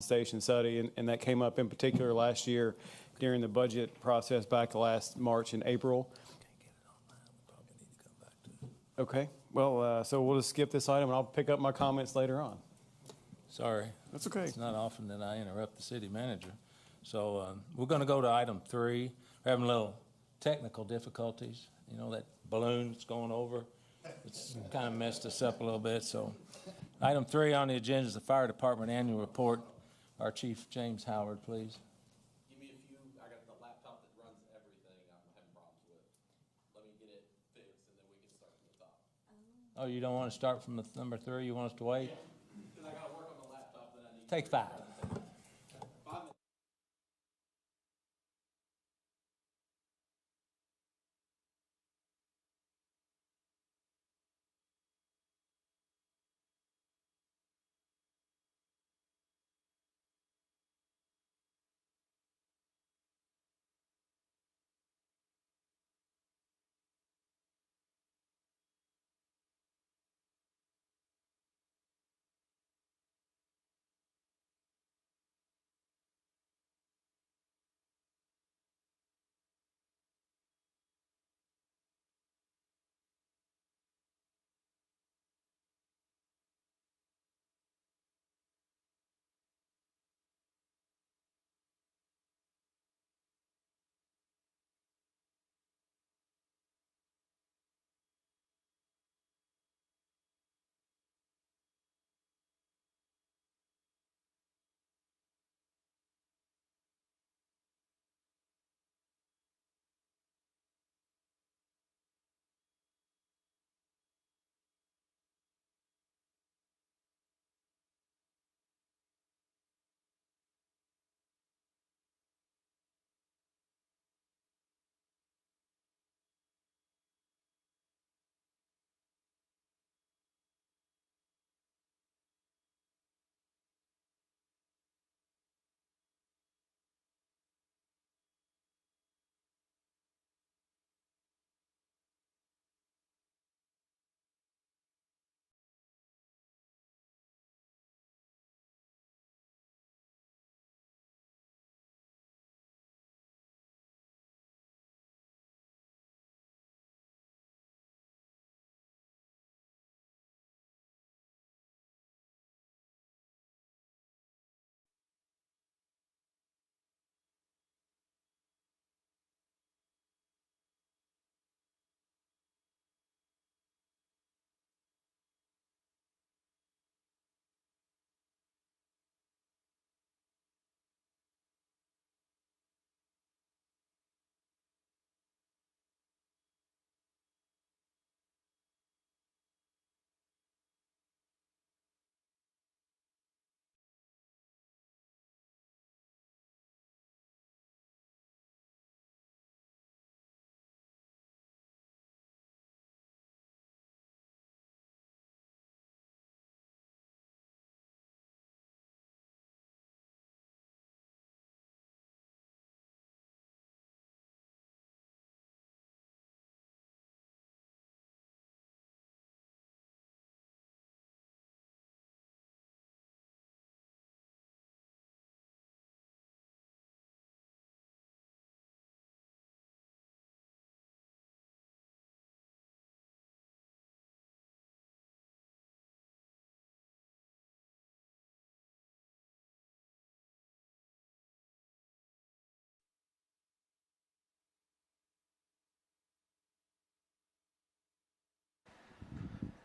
station study, and that came up in particular last year during the budget process back last March and April. Okay, well, so we'll just skip this item, and I'll pick up my comments later on. Sorry. That's okay. It's not often that I interrupt the city manager. So we're going to go to item 3. We're having a little technical difficulties. You know, that balloon that's going over, it's kind of messed us up a little bit. So item 3 on the agenda is the Fire Department Annual Report. Our Chief, James Howard, please. Give me a few. I got the laptop that runs everything I'm having problems with. Let me get it fixed, and then we can start from the top. Oh, you don't want to start from the number 3? You want us to wait? Because I got to work on the laptop that I need. Take 5. 5 minutes.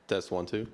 Test 1, 2.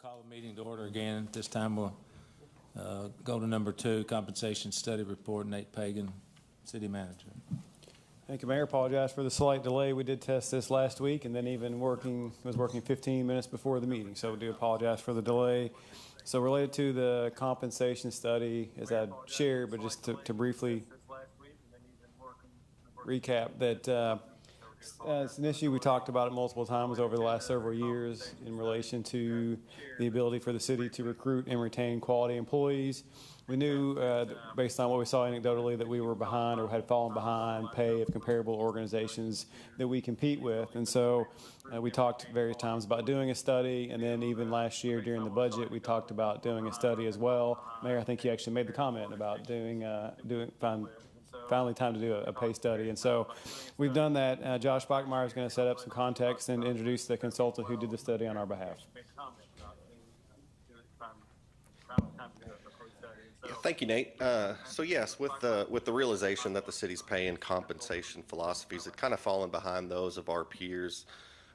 call the meeting to order again. This time we'll go to number 2, compensation study report. Nate Pagan, city manager. Thank you, Mayor. Apologize for the slight delay. We did test this last week and then even was working 15 minutes before the meeting. So we do apologize for the delay. So related to the compensation study, as I shared, but just to briefly recap that it's an issue we talked about it multiple times over the last several years in relation to the ability for the city to recruit and retain quality employees. We knew, based on what we saw anecdotally, that we were behind or had fallen behind pay of comparable organizations that we compete with. And so we talked various times about doing a study, and then even last year during the budget, we talked about doing a study as well. Mayor, I think you actually made the comment about finally time to do a pay study. And so we've done that. Josh Bachmeyer is going to set up some context and introduce the consultant who did the study on our behalf. Yeah, thank you, Nate. So yes, with the realization that the city's pay and compensation philosophies had kind of fallen behind those of our peers,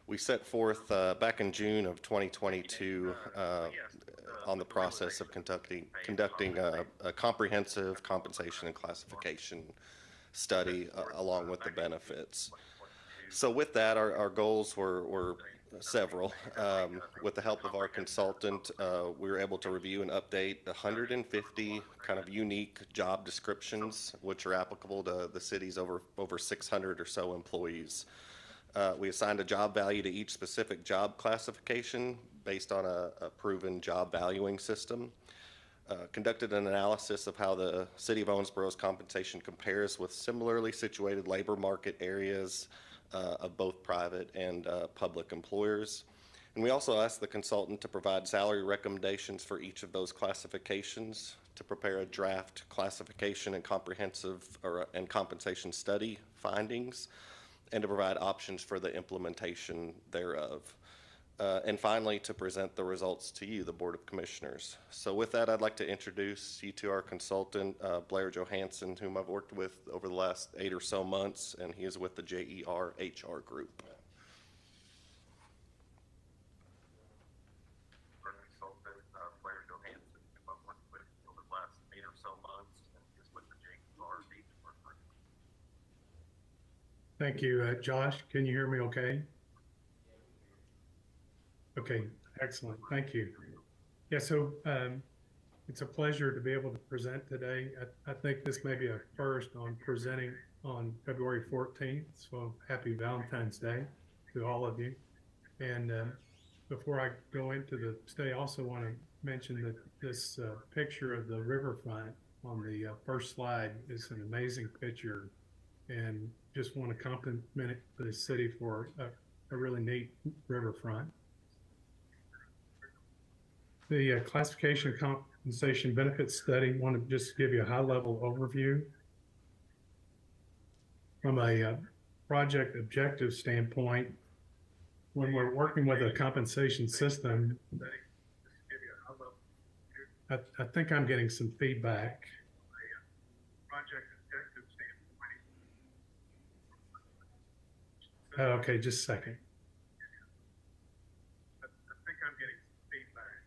we set forth back in June of 2022 on the process of conducting a comprehensive compensation and classification study along with the benefits. So with that, our goals were several. With the help of our consultant, we were able to review and update 150 kind of unique job descriptions, which are applicable to the city's over 600 or so employees. We assigned a job value to each specific job classification based on a proven job valuing system. Conducted an analysis of how the City of Owensboro's compensation compares with similarly situated labor market areas of both private and public employers. And we also asked the consultant to provide salary recommendations for each of those classifications, to prepare a draft classification and and compensation study findings, and to provide options for the implementation thereof. And finally, to present the results to you, the Board of Commissioners. So with that, I'd like to introduce you to our consultant, Blair Johansson, whom I've worked with over the last 8 or so months, and he is with the JER HR group. Our consultant, Blair Johansson, whom I've worked with over the last 8 or so months, and he is with the JER HR group. Thank you. Josh, can you hear me okay? Okay, excellent. Thank you. Yeah, so it's a pleasure to be able to present today. I think this may be a first on presenting on February 14th, so happy Valentine's Day to all of you. And before I go into the study, I also want to mention that this picture of the riverfront on the first slide is an amazing picture, and just want to compliment the city for a really neat riverfront. The classification compensation benefits study, want to just give you a high-level overview. From a project objective standpoint, when we're working with a compensation system, I think I'm getting some feedback. Project objective standpoint. Okay, just a second. I think I'm getting some feedback.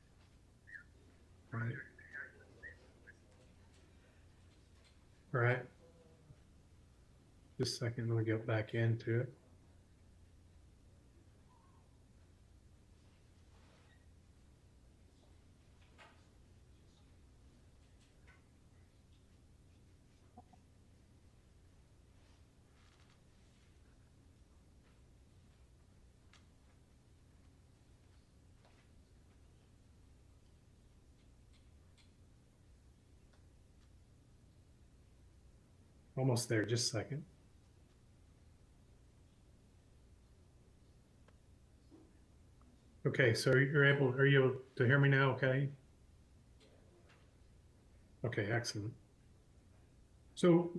Right. All right. Just a second, let me get back into it. Almost there, just a second. Okay, so are you able to hear me now, okay? Okay, excellent. So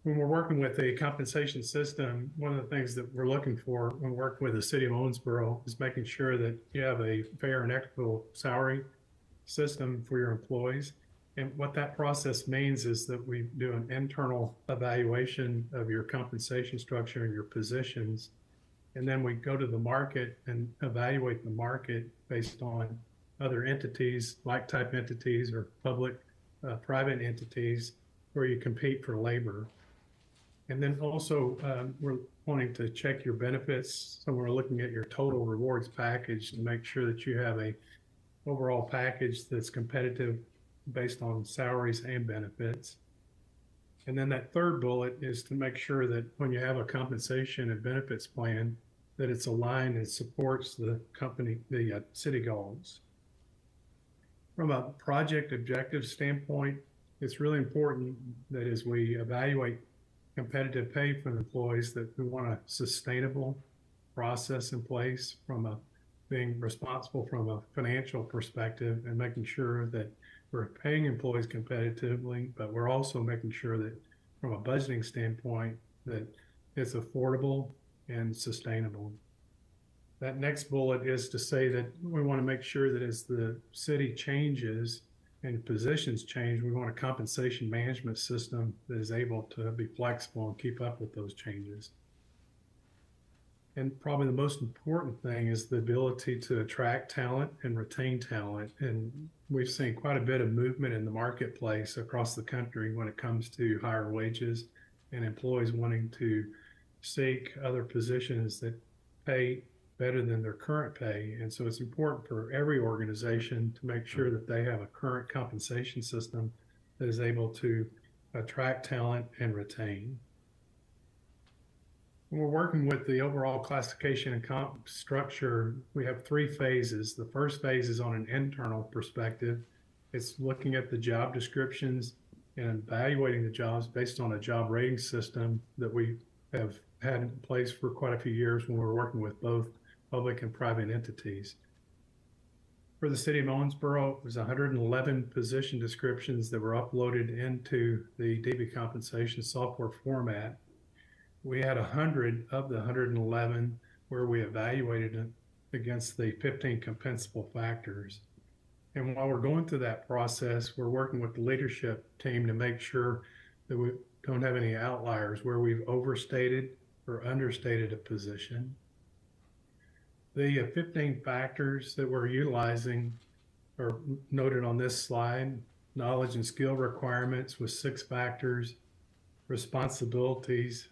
when we're working with a compensation system, one of the things that we're looking for when working with the city of Owensboro is making sure that you have a fair and equitable salary system for your employees. And what that process means is that we do an internal evaluation of your compensation structure and your positions. And then we go to the market and evaluate the market based on other entities, like type entities or public, private entities where you compete for labor. And then also we're wanting to check your benefits. So we're looking at your total rewards package to make sure that you have a overall package that's competitive based on salaries and benefits. And then that third bullet is to make sure that when you have a compensation and benefits plan, that it's aligned and supports the city goals. From a project objective standpoint, it's really important that as we evaluate competitive pay for employees, that we want a sustainable process in place from being responsible from a financial perspective and making sure that we're paying employees competitively, but we're also making sure that from a budgeting standpoint that it's affordable and sustainable. That next bullet is to say that we want to make sure that as the city changes and positions change, we want a compensation management system that is able to be flexible and keep up with those changes. And probably the most important thing is the ability to attract talent and retain talent. And we've seen quite a bit of movement in the marketplace across the country when it comes to higher wages and employees wanting to seek other positions that pay better than their current pay. And so it's important for every organization to make sure that they have a current compensation system that is able to attract talent and retain. When we're working with the overall classification and comp structure, we have three phases. The first phase is on an internal perspective. It's looking at the job descriptions and evaluating the jobs based on a job rating system that we have had in place for quite a few years when we're working with both public and private entities. For the city of Owensboro, it was 111 position descriptions that were uploaded into the DB compensation software format. We had 100 of the 111 where we evaluated it against the 15 compensable factors. And while we're going through that process, we're working with the leadership team to make sure that we don't have any outliers where we've overstated or understated a position. The 15 factors that we're utilizing are noted on this slide. Knowledge and skill requirements with 6 factors. Responsibilities,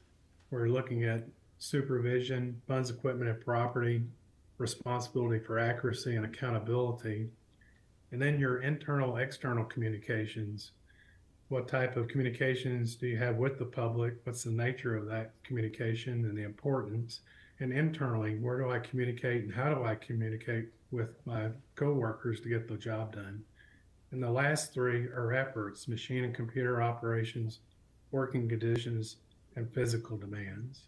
we're looking at supervision, funds, equipment, and property, responsibility for accuracy and accountability. And then your internal, external communications. What type of communications do you have with the public? What's the nature of that communication and the importance? And internally, where do I communicate and how do I communicate with my coworkers to get the job done? And the last 3 are efforts: machine and computer operations, working conditions, and physical demands.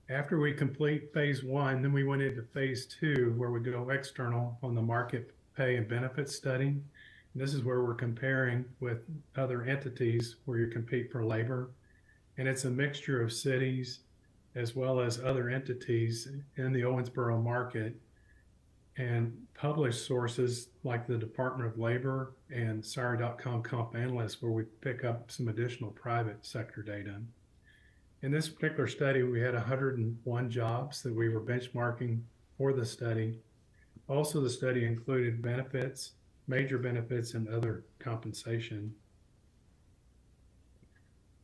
After we complete phase 1, then we went into phase 2, where we go external on the market pay and benefits study. And this is where we're comparing with other entities where you compete for labor. And it's a mixture of cities as well as other entities in the Owensboro market and published sources like the Department of Labor and SIRE.com Comp Analyst, where we pick up some additional private sector data. In this particular study, we had 101 jobs that we were benchmarking for the study. Also, the study included benefits, major benefits, and other compensation.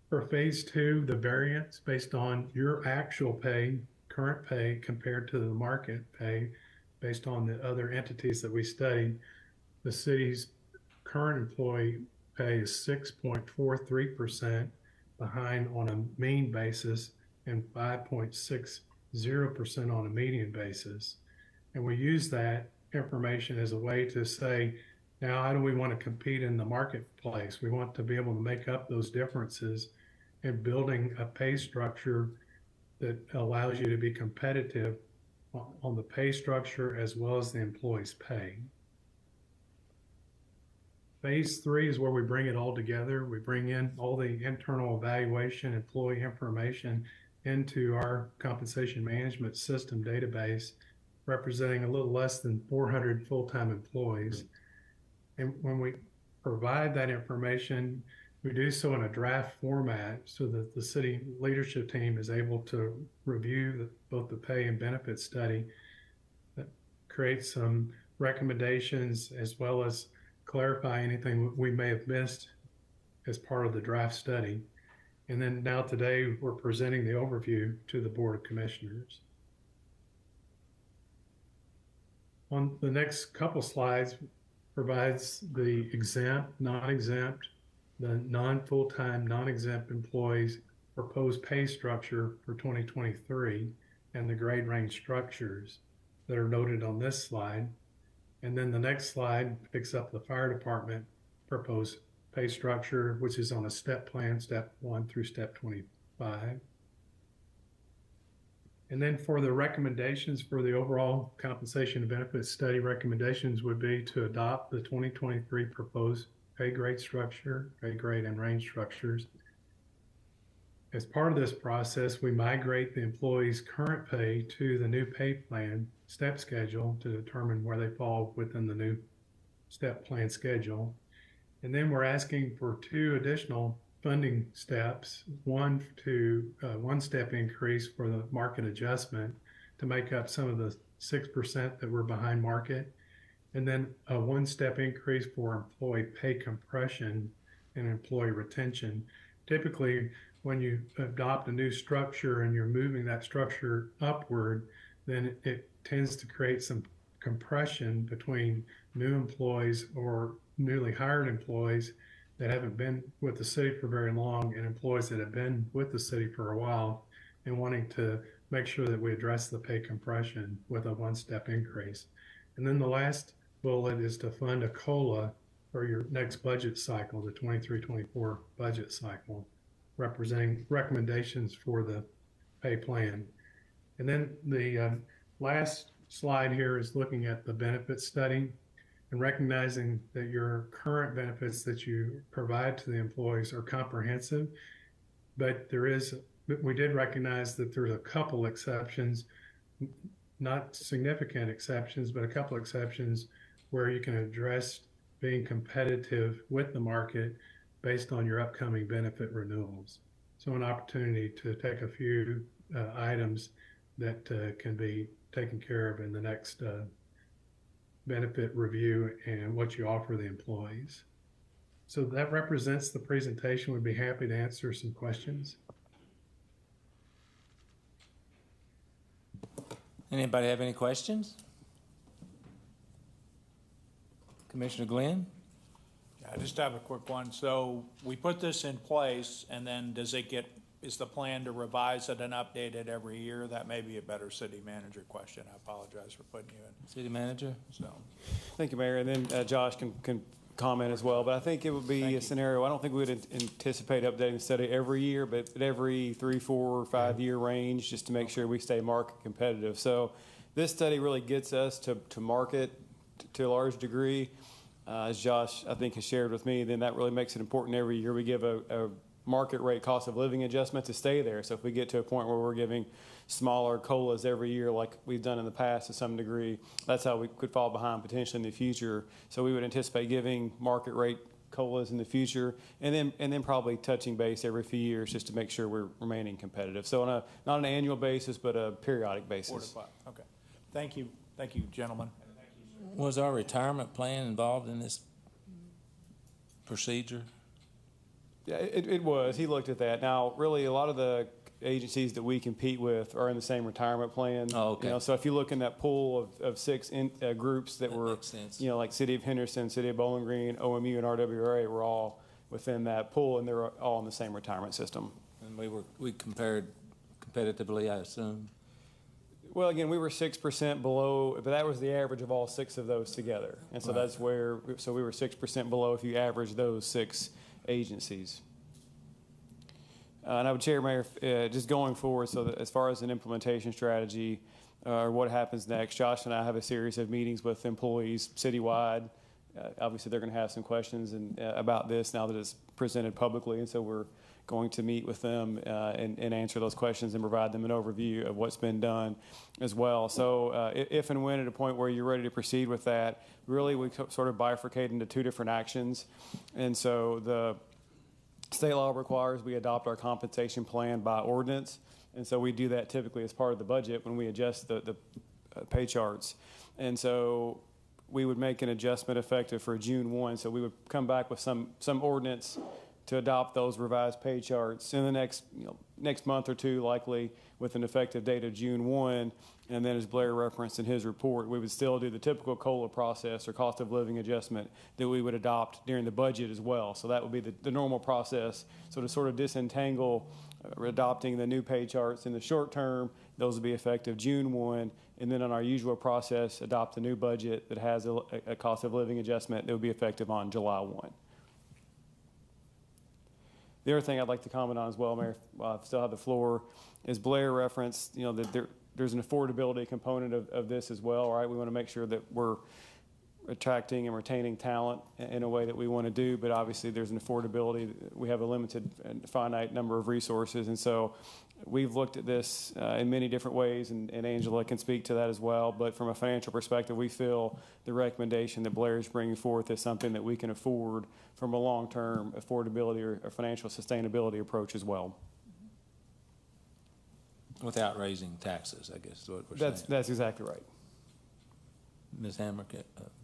For phase 2, the variance based on your actual pay, current pay, compared to the market pay, based on the other entities that we studied, the city's current employee pay is 6.43% behind on a mean basis and 5.60% on a median basis. And we use that information as a way to say, now how do we want to compete in the marketplace? We want to be able to make up those differences in building a pay structure that allows you to be competitive on the pay structure as well as the employee's pay. Phase 3 is where we bring it all together. We bring in all the internal evaluation, employee information into our compensation management system database, representing a little less than 400 full-time employees. And when we provide that information, we do so in a draft format so that the city leadership team is able to review both the pay and benefit study, that creates some recommendations as well as clarify anything we may have missed as part of the draft study. And then now today we're presenting the overview to the Board of Commissioners. On the next couple slides provides the exempt, non-exempt, the non-full-time, non-exempt employees proposed pay structure for 2023 and the grade range structures that are noted on this slide. And then the next slide picks up the fire department proposed pay structure, which is on a step plan, step 1 through step 25. And then for the recommendations for the overall compensation and benefits study, recommendations would be to adopt the 2023 proposed pay grade structure, pay grade and range structures. As part of this process, we migrate the employee's current pay to the new pay plan step schedule to determine where they fall within the new step plan schedule. And then we're asking for 2 additional funding steps, one step increase for the market adjustment to make up some of the 6% that we're behind market, and then a 1-step increase for employee pay compression and employee retention. Typically, when you adopt a new structure and you're moving that structure upward, then it tends to create some compression between new employees or newly hired employees that haven't been with the city for very long and employees that have been with the city for a while, and wanting to make sure that we address the pay compression with a 1-step increase. And then the last bullet is to fund a COLA for your next budget cycle, the 23-24 budget cycle, representing recommendations for the pay plan. And then the last slide here is looking at the benefit study and recognizing that your current benefits that you provide to the employees are comprehensive, but we did recognize that there's a couple exceptions, not significant exceptions, but a couple exceptions where you can address being competitive with the market based on your upcoming benefit renewals. So an opportunity to take a few items that can be taken care of in the next benefit review and what you offer the employees. So that represents the presentation. We'd be happy to answer some questions. Anybody have any questions? Commissioner Glenn? I just have a quick one. So we put this in place, and then is the plan to revise it and update it every year? That may be a better city manager question. I apologize for putting you in. City manager? So, Thank you, Mayor. And then Josh can comment as well. But I think it would be a scenario, I don't think we would anticipate updating the study every year, but at every 3, 4, or 5 year range, just to make sure we stay market competitive. So this study really gets us to market to a large degree. As Josh, I think, has shared with me, then that really makes it important every year we give a market rate cost of living adjustment to stay there. So if we get to a point where we're giving smaller COLAs every year like we've done in the past to some degree, that's how we could fall behind potentially in the future. So we would anticipate giving market rate COLAs in the future, and then probably touching base every few years just to make sure we're remaining competitive. So on not an annual basis, but a periodic basis. 4 to 5. Okay. Thank you, gentlemen. Was our retirement plan involved in this procedure? Yeah, it was. He looked at that. Now, really, a lot of the agencies that we compete with are in the same retirement plan. Oh, okay. You know, so if you look in that pool of 6 groups that were, makes sense. you know, like City of Henderson, City of Bowling Green, OMU, and RWRA were all within that pool, and they're all in the same retirement system. And we compared competitively, I assume. Well, again, we were 6% below, but that was the average of all 6 of those together. And so that's where, so we were 6% below if you average those 6 agencies. And I would share, Mayor, just going forward, so that as far as an implementation strategy or what happens next, Josh and I have a series of meetings with employees citywide. Obviously, they're going to have some questions about this now that it's presented publicly, and so we're going to meet with them and answer those questions and provide them an overview of what's been done as well. So if and when at a point where you're ready to proceed with that, really we sort of bifurcate into 2 different actions. And so State law requires we adopt our compensation plan by ordinance, and so we do that typically as part of the budget when we adjust the pay charts. And so we would make an adjustment effective for June 1. So we would come back with some ordinance to adopt those revised pay charts in the next month or two, likely with an effective date of June 1. And then, as Blair referenced in his report, we would still do the typical COLA process or cost of living adjustment that we would adopt during the budget as well. So that would be the normal process. So to sort of disentangle adopting the new pay charts in the short term, those will be effective June 1. And then on our usual process, adopt a new budget that has a cost of living adjustment that will be effective on July 1. The other thing I'd like to comment on as well, Mayor, while I still have the floor, is Blair referenced, that there's an affordability component of this as well, right? We want to make sure that we're attracting and retaining talent in a way that we want to do, but obviously there's an affordability. We have a limited and finite number of resources, and so we've looked at this in many different ways, and Angela can speak to that as well. But from a financial perspective, we feel the recommendation that Blair is bringing forth is something that we can afford from a long-term affordability or financial sustainability approach as well. Without raising taxes, I guess is what we're saying. That's exactly right. Ms. Hammer,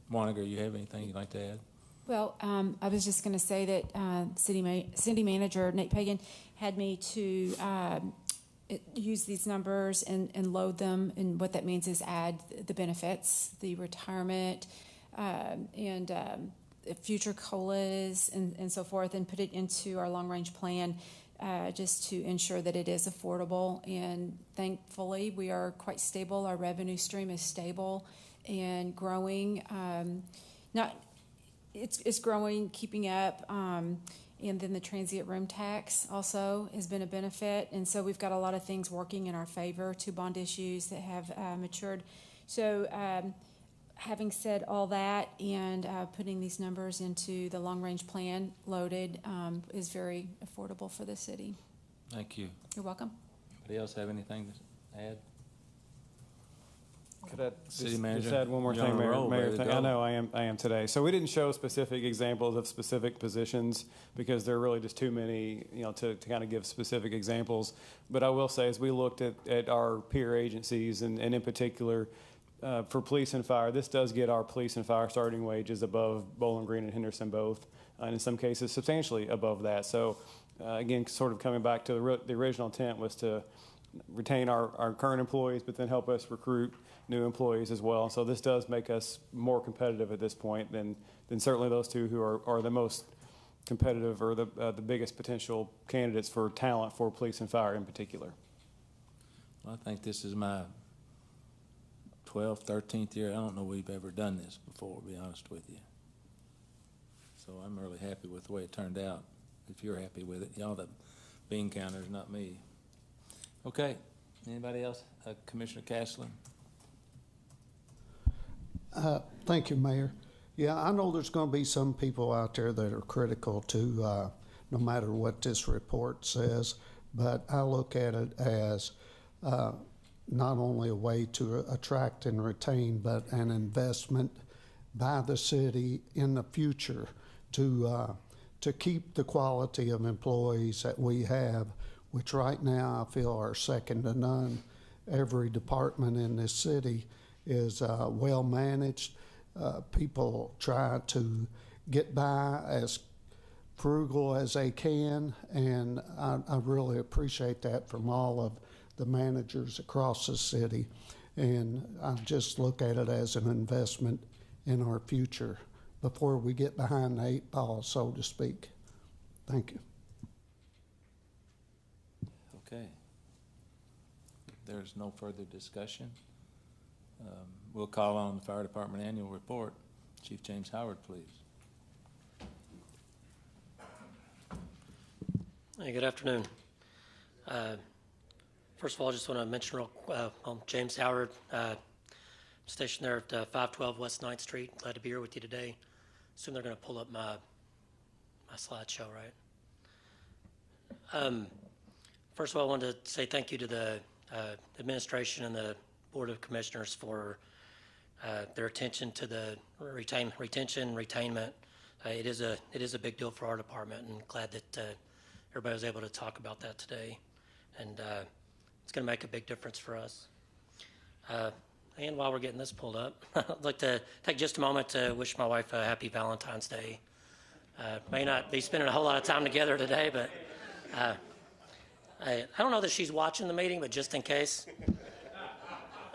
Monica, you have anything you'd like to add? Well, I was just going to say that City Manager Nate Pagan had me to use these numbers and load them, and what that means is add the benefits, the retirement, and future COLAs and so forth, and put it into our long-range plan just to ensure that it is affordable. And thankfully, we are quite stable. Our revenue stream is stable and growing. It's growing, keeping up. And then the transient room tax also has been a benefit. And so we've got a lot of things working in our favor, 2 bond issues that have matured. So having said all that, and putting these numbers into the long-range plan loaded is very affordable for the city. Thank you. You're welcome. Anybody else have anything to add? Could I City Manager, just add one more you're thing, on a Mayor? roll, ready to go. I know I am today. So we didn't show specific examples of specific positions because there are really just too many, to kind of give specific examples. But I will say, as we looked at our peer agencies, and in particular for police and fire, this does get our police and fire starting wages above Bowling Green and Henderson both, and in some cases substantially above that. So again, sort of coming back to the original intent was to retain our current employees, but then help us recruit new employees as well. So this does make us more competitive at this point than certainly those two who are the most competitive or the biggest potential candidates for talent for police and fire in particular. Well, I think this is my 12th, 13th year. I don't know we've ever done this before, to be honest with you. So I'm really happy with the way it turned out. If you're happy with it, y'all the bean counters, not me. Okay, anybody else? Commissioner Cashland? Thank you, Mayor. Yeah, I know there's going to be some people out there that are critical to no matter what this report says, but I look at it as not only a way to attract and retain, but an investment by the city in the future to keep the quality of employees that we have, which right now I feel are second to none. Every department in this city is well managed. People try to get by as frugal as they can, and I really appreciate that from all of the managers across the city. And I just look at it as an investment in our future before we get behind the 8 ball, so to speak. Thank you. Okay. If there's no further discussion, we'll call on the Fire Department Annual Report. Chief James Howard, please. Hey, good afternoon. First of all, I just want to mention I'm James Howard, stationed there at 512 West 9th Street. Glad to be here with you today. Assume they're going to pull up my slideshow, right? First of all, I wanted to say thank you to the administration and the Board of Commissioners for their attention to the retention, retainment. It is a big deal for our department, and glad that everybody was able to talk about that today. And it's going to make a big difference for us. And while we're getting this pulled up, I'd like to take just a moment to wish my wife a happy Valentine's Day. May not be spending a whole lot of time together today, but I don't know that she's watching the meeting, but just in case.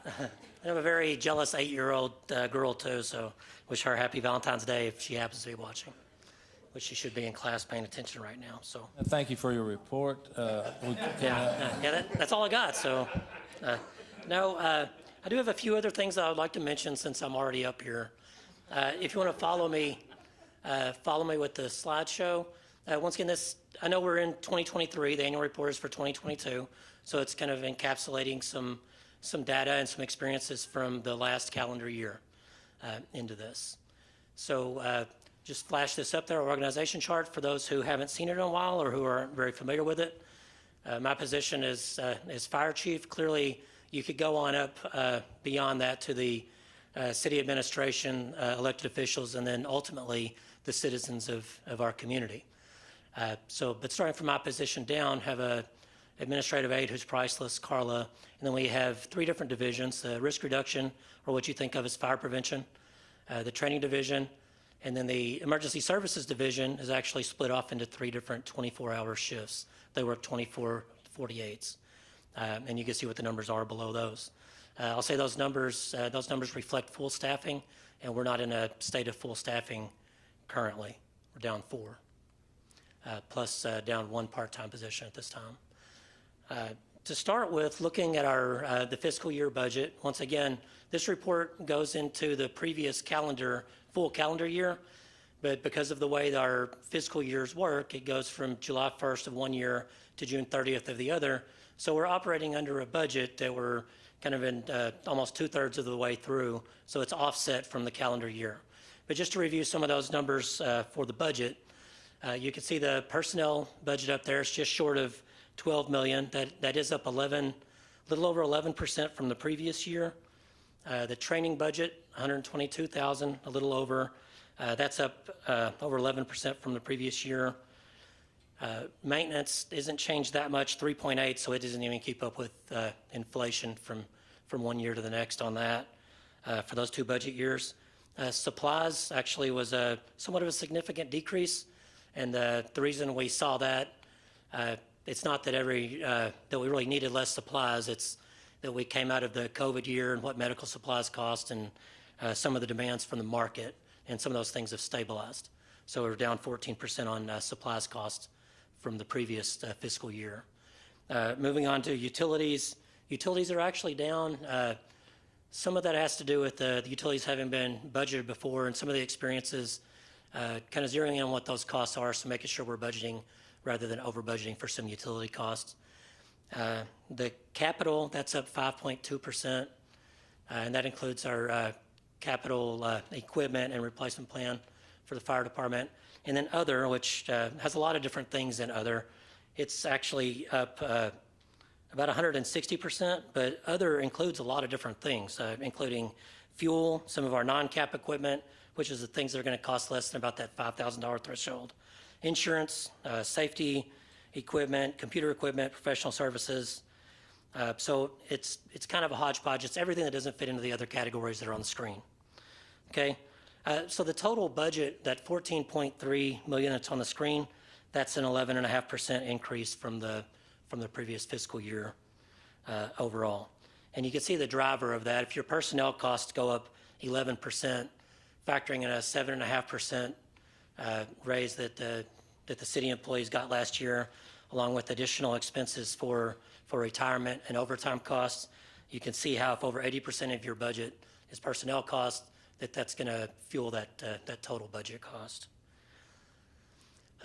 I have a very jealous 8-year-old girl too, so wish her a happy Valentine's Day if she happens to be watching, which she should be in class paying attention right now. So Thank you for your report. that's all I got. So I do have a few other things that I would like to mention since I'm already up here. If you want to follow me with the slideshow. Once again, I know we're in 2023. The annual report is for 2022, so it's kind of encapsulating some data and some experiences from the last calendar year into this. So just flash this up there, our organization chart for those who haven't seen it in a while or who aren't very familiar with it. My position is fire chief. Clearly, you could go on up beyond that to the city administration, elected officials, and then ultimately the citizens of our community. But starting from my position down, have a administrative aide who's priceless, Carla, and then we have 3 different divisions: the risk reduction, or what you think of as fire prevention, the training division, and then the emergency services division is actually split off into 3 different 24-hour shifts. They work 24 48s, and you can see what the numbers are below those. I'll say those numbers reflect full staffing, and we're not in a state of full staffing currently. We're down 4, plus down 1 part-time position at this time. To start with, looking at our the fiscal year budget, once again, this report goes into the previous full calendar year, but because of the way that our fiscal years work, it goes from July 1st of one year to June 30th of the other. So we're operating under a budget that we're kind of in almost 2/3 of the way through, so it's offset from the calendar year. But just to review some of those numbers for the budget, you can see the personnel budget up there is just short of $12 million. That is up a little over 11% from the previous year. The training budget, $122,000, a little over. That's up over 11% from the previous year. Maintenance isn't changed that much, 3.8, so it doesn't even keep up with inflation from one year to the next on that for those 2 budget years. Supplies actually was somewhat of a significant decrease, and the reason we saw that, it's not that that we really needed less supplies. It's that we came out of the COVID year and what medical supplies cost, and some of the demands from the market, and some of those things have stabilized. So we're down 14% on supplies costs from the previous fiscal year. Moving on to utilities. Utilities are actually down. Some of that has to do with the utilities having been budgeted before, and some of the experiences kind of zeroing in on what those costs are, so making sure we're budgeting rather than over budgeting for some utility costs. The capital, that's up 5.2%, and that includes our capital equipment and replacement plan for the fire department. And then other, which has a lot of different things in other. It's actually up about 160%, but other includes a lot of different things, including fuel, some of our non-cap equipment, which is the things that are going to cost less than about that $5,000 threshold, insurance, safety equipment, computer equipment, professional services. So it's kind of a hodgepodge. It's everything that doesn't fit into the other categories that are on the screen. Okay, so the total budget, that $14.3 million that's on the screen, that's an 11.5% increase from the previous fiscal year overall. And you can see the driver of that. If your personnel costs go up 11%, factoring in a 7.5% raise that the city employees got last year, along with additional expenses for retirement and overtime costs, you can see how if over 80% of your budget is personnel costs, that's going to fuel that total budget cost.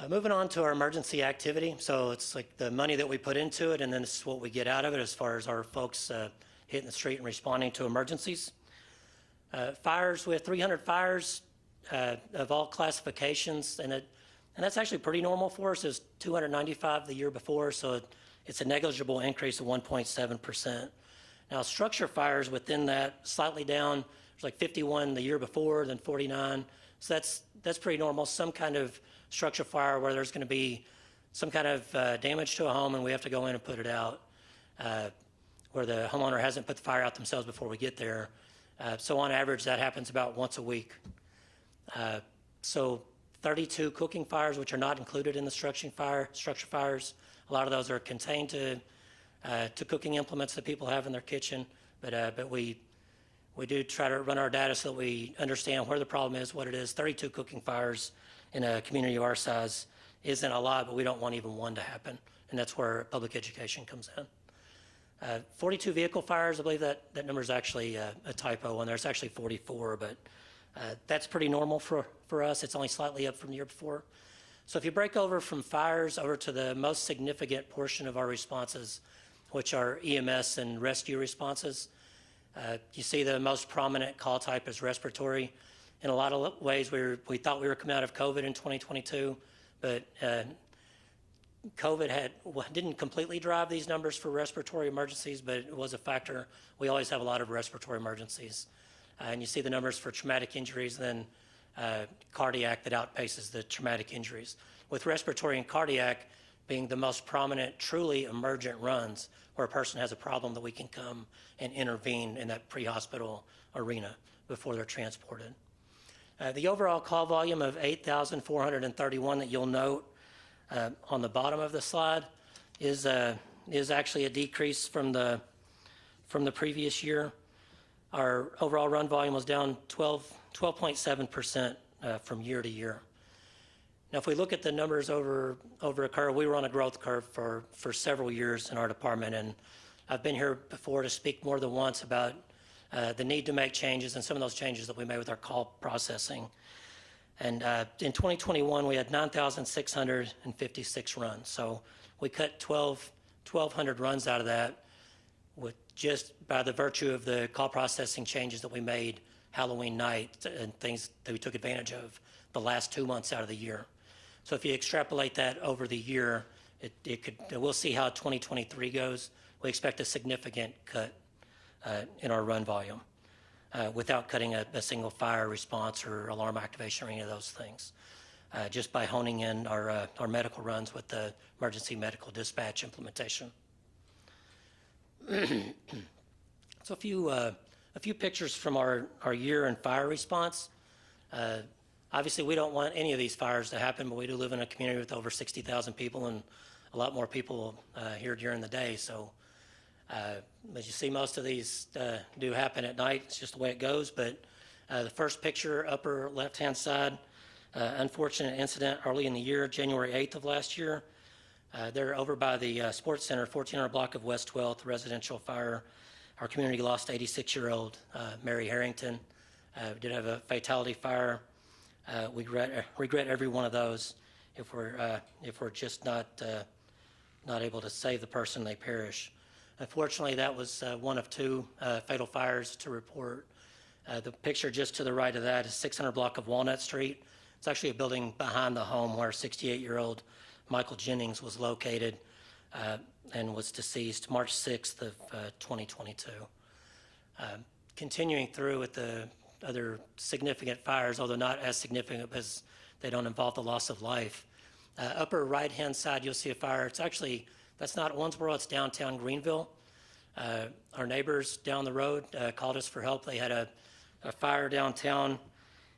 Moving on to our emergency activity. So it's like the money that we put into it, and then this is what we get out of it as far as our folks hitting the street and responding to emergencies. Fires, we have 300 fires of all classifications, and that's actually pretty normal for us. It was 295 the year before, so it's a negligible increase of 1.7%. Now, structure fires within that, slightly down. There's like 51 the year before, then 49. So that's pretty normal. Some kind of structure fire where there's going to be some kind of damage to a home and we have to go in and put it out, where the homeowner hasn't put the fire out themselves before we get there. So on average, that happens about once a week. So 32 cooking fires, which are not included in the structure fires. A lot of those are contained to cooking implements that people have in their kitchen. But we do try to run our data so that we understand where the problem is, what it is. 32 cooking fires in a community of our size isn't a lot, but we don't want even one to happen. And that's where public education comes in. 42 vehicle fires, I believe that number is actually a typo on there. It's actually 44, but that's pretty normal for us. It's only slightly up from the year before. So if you break over from fires over to the most significant portion of our responses, which are EMS and rescue responses, you see the most prominent call type is respiratory. In a lot of ways, we thought we were coming out of COVID in 2022, but COVID didn't completely drive these numbers for respiratory emergencies, but it was a factor. We always have a lot of respiratory emergencies. And you see the numbers for traumatic injuries, and then cardiac that outpaces the traumatic injuries. With respiratory and cardiac being the most prominent, truly emergent runs where a person has a problem that we can come and intervene in that pre-hospital arena before they're transported. The overall call volume of 8,431 that you'll note on the bottom of the slide is actually a decrease from the previous year. Our overall run volume was down 12.7% from year to year. Now, if we look at the numbers over a curve, we were on a growth curve for several years in our department, and I've been here before to speak more than once about the need to make changes and some of those changes that we made with our call processing. And in 2021, we had 9,656 runs. So we cut 1,200 runs out of that with just by the virtue of the call processing changes that we made Halloween night and things that we took advantage of the last 2 months out of the year. So if you extrapolate that over the year, we'll see how 2023 goes. We expect a significant cut in our run volume without cutting a single fire response or alarm activation or any of those things, just by honing in our medical runs with the emergency medical dispatch implementation. So a few pictures from our year in fire response. Obviously, we don't want any of these fires to happen, but we do live in a community with over 60,000 people and a lot more people here during the day. So as you see, most of these do happen at night. It's just the way it goes. But the first picture, upper left-hand side, unfortunate incident early in the year, January 8th of last year. They're over by the Sports Center, 1400 block of West 12th, residential fire. Our community lost 86-year-old Mary Harrington. We did have a fatality fire. We regret every one of those. If we're just not able to save the person, they perish. Unfortunately, that was one of two fatal fires to report. The picture just to the right of that is 600 block of Walnut Street. It's actually a building behind the home where 68-year-old Michael Jennings was located and was deceased March 6th of 2022. Continuing through with the other significant fires, although not as significant because they don't involve the loss of life. Upper right-hand side, you'll see a fire. That's not Owensboro, it's downtown Greenville. Our neighbors down the road called us for help. They had a fire downtown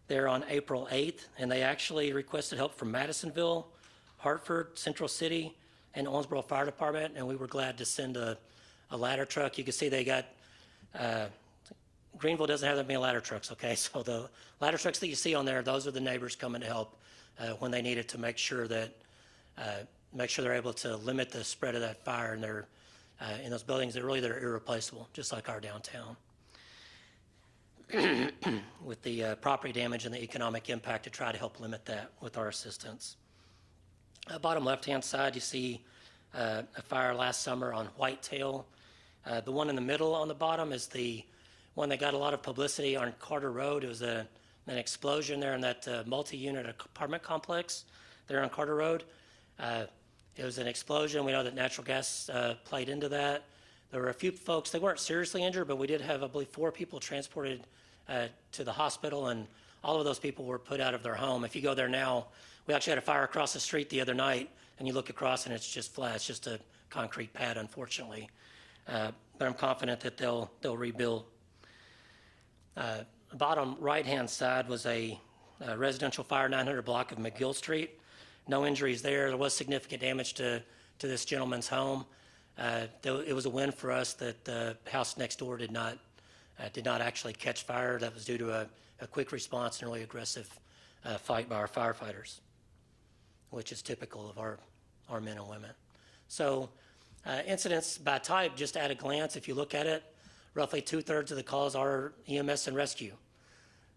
there on April 8th, and they actually requested help from Madisonville, Hartford, Central City, and Owensboro Fire Department, and we were glad to send a ladder truck. You can see they got, Greenville doesn't have that many ladder trucks, okay? So the ladder trucks that you see on there, those are the neighbors coming to help when they needed to make sure they're able to limit the spread of that fire in those buildings that are irreplaceable, just like our downtown. With the property damage and the economic impact to try to help limit that with our assistance. Bottom left-hand side, you see a fire last summer on Whitetail. The one in the middle on the bottom is the one that got a lot of publicity on Carter Road. It was an explosion there in that multi-unit apartment complex there on Carter Road. It was an explosion. We know that natural gas played into that. There were a few folks, they weren't seriously injured, but we did have, I believe, 4 people transported to the hospital, and all of those people were put out of their home. If you go there now, We actually had a fire across the street the other night, and you look across and it's just flat. It's just a concrete pad, unfortunately. But I'm confident that they'll rebuild. Bottom right-hand side was a residential fire, 900 block of McGill Street. No injuries there. There was significant damage to this gentleman's home. It was a win for us that the house next door did not actually catch fire. That was due to a quick response and really aggressive fight by our firefighters, which is typical of our men and women. So incidents by type, just at a glance, if you look at it, roughly 2/3 of the calls are EMS and rescue.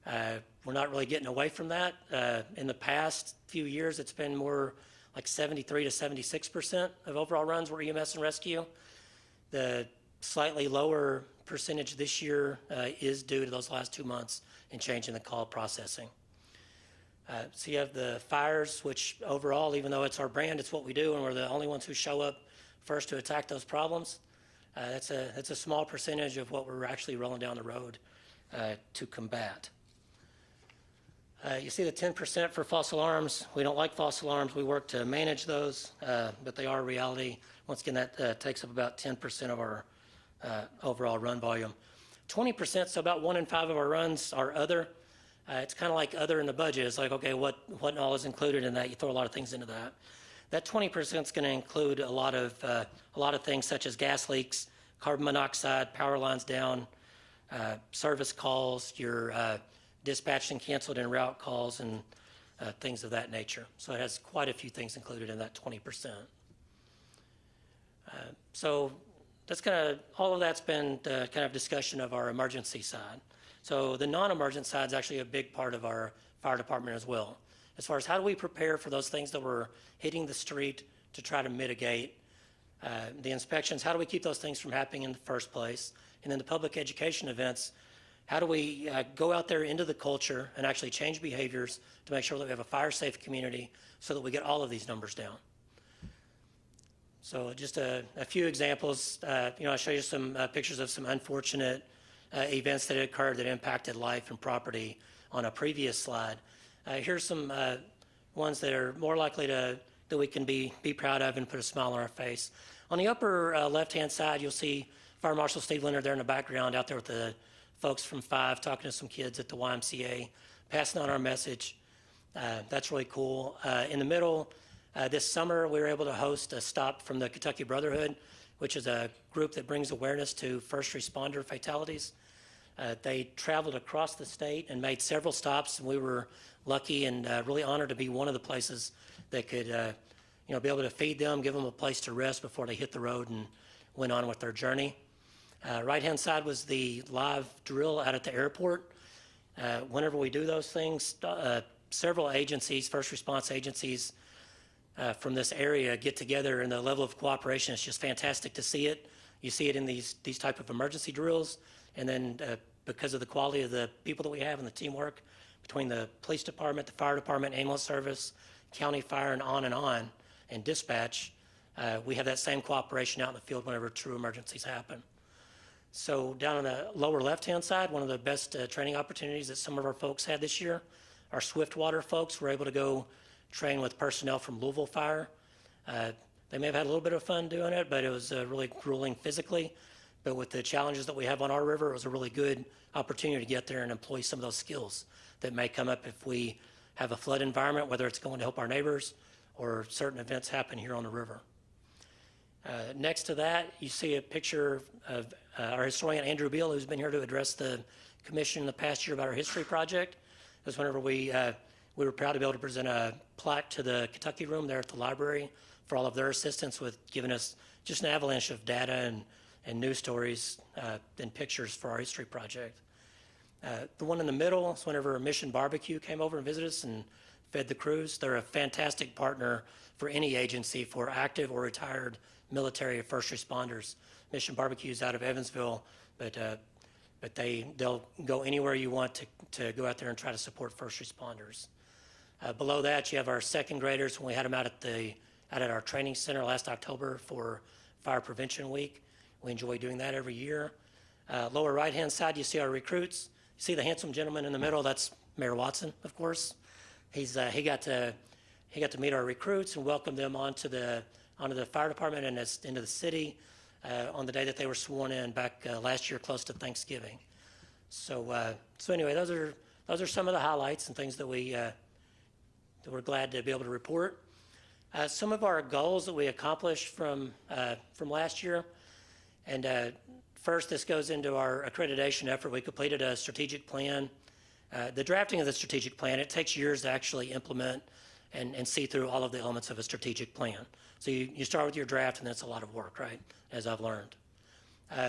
We're not really getting away from that. In the past few years, it's been more like 73 to 76% of overall runs were EMS and rescue. The slightly lower percentage this year is due to those last 2 months and changing the call processing. So you have the fires, which overall, even though it's our brand, it's what we do, and we're the only ones who show up first to attack those problems. That's a small percentage of what we're actually rolling down the road to combat. You see the 10% for false alarms. We don't like false alarms. We work to manage those, but they are a reality. Once again, that takes up about 10% of our overall run volume. 20%, so about 1 in 5 of our runs are other. It's kind of like other in the budget. It's like, okay, what all is included in that? You throw a lot of things into that. That 20% is going to include a lot of things such as gas leaks, carbon monoxide, power lines down, service calls, your dispatched and canceled en route calls, and things of that nature. So it has quite a few things included in that 20%. So that's all of that's been the kind of discussion of our emergency side. So the non-emergent side is actually a big part of our fire department as well. As far as how do we prepare for those things that were hitting the street to try to mitigate the inspections, how do we keep those things from happening in the first place? And then the public education events, how do we go out there into the culture and actually change behaviors to make sure that we have a fire-safe community so that we get all of these numbers down? So just a few examples. I'll show you some pictures of some unfortunate events that occurred that impacted life and property on a previous slide. Here's some ones that are more likely that we can be proud of and put a smile on our face. On the upper left-hand side, you'll see Fire Marshal Steve Leonard there in the background out there with the folks from 5 talking to some kids at the YMCA, passing on our message. That's really cool. In the middle, this summer, we were able to host a stop from the Kentucky Brotherhood, which is a group that brings awareness to first responder fatalities. They traveled across the state and made several stops, and we were lucky and really honored to be one of the places that could be able to feed them, give them a place to rest before they hit the road and went on with their journey. Right-hand side was the live drill out at the airport. Whenever we do those things, several agencies, first response agencies from this area get together, and the level of cooperation is just fantastic to see it. You see it in these type of emergency drills, and then because of the quality of the people that we have and the teamwork between the police department, the fire department, ambulance service, county fire, and dispatch, we have that same cooperation out in the field whenever true emergencies happen. So down on the lower left-hand side, one of the best training opportunities that some of our folks had this year, our Swiftwater folks were able to go train with personnel from Louisville Fire. They may have had a little bit of fun doing it, but it was really grueling physically. But with the challenges that we have on our river, it was a really good opportunity to get there and employ some of those skills that may come up if we have a flood environment, whether it's going to help our neighbors or certain events happen here on the river. Next to that, you see a picture of our historian, Andrew Beal, who's been here to address the commission in the past year about our history project. It was whenever we were proud to be able to present a plaque to the Kentucky room there at the library for all of their assistance with giving us just an avalanche of data and news stories and pictures for our history project. The one in the middle is whenever Mission Barbecue came over and visited us and fed the crews. They're a fantastic partner for any agency for active or retired military or first responders. Mission Barbecue is out of Owensboro, but they'll go anywhere you want to go out there and try to support first responders. Below that, you have our second graders when we had them out at our training center last October for Fire Prevention Week. We enjoy doing that every year. Lower right-hand side, you see our recruits. You see the handsome gentleman in the middle, that's Mayor Watson, of course. He got to he got to meet our recruits and welcome them onto the fire department and into the city on the day that they were sworn in back last year, close to Thanksgiving. So anyway, those are some of the highlights and things that we're glad to be able to report. Some of our goals that we accomplished from last year, and first this goes into our accreditation effort. We completed a strategic plan. The drafting of the strategic plan, it takes years to actually implement and see through all of the elements of a strategic plan. So you start with your draft, and that's a lot of work, right, as I've learned.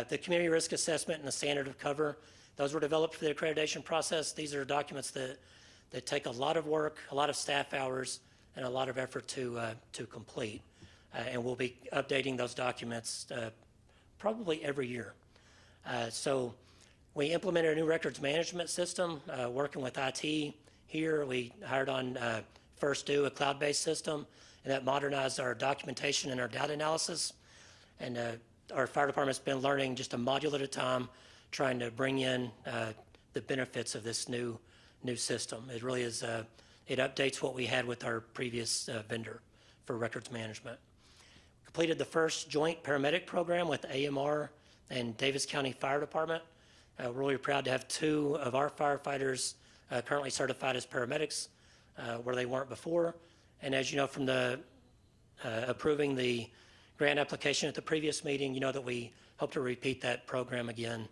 The community risk assessment and the standard of cover, those were developed for the accreditation process. These are documents that take a lot of work, a lot of staff hours, and a lot of effort to complete. And we'll be updating those documents probably every year. So we implemented a new records management system, working with IT here. We hired on First Do, a cloud-based system, and that modernized our documentation and our data analysis. And our fire department's been learning just a module at a time, trying to bring in the benefits of this new system. It really is, it updates what we had with our previous vendor for records management. Completed the first joint paramedic program with AMR and Davis County Fire Department. We're really proud to have 2 of our firefighters currently certified as paramedics where they weren't before. And as you know from the approving the grant application at the previous meeting, you know that we hope to repeat that program again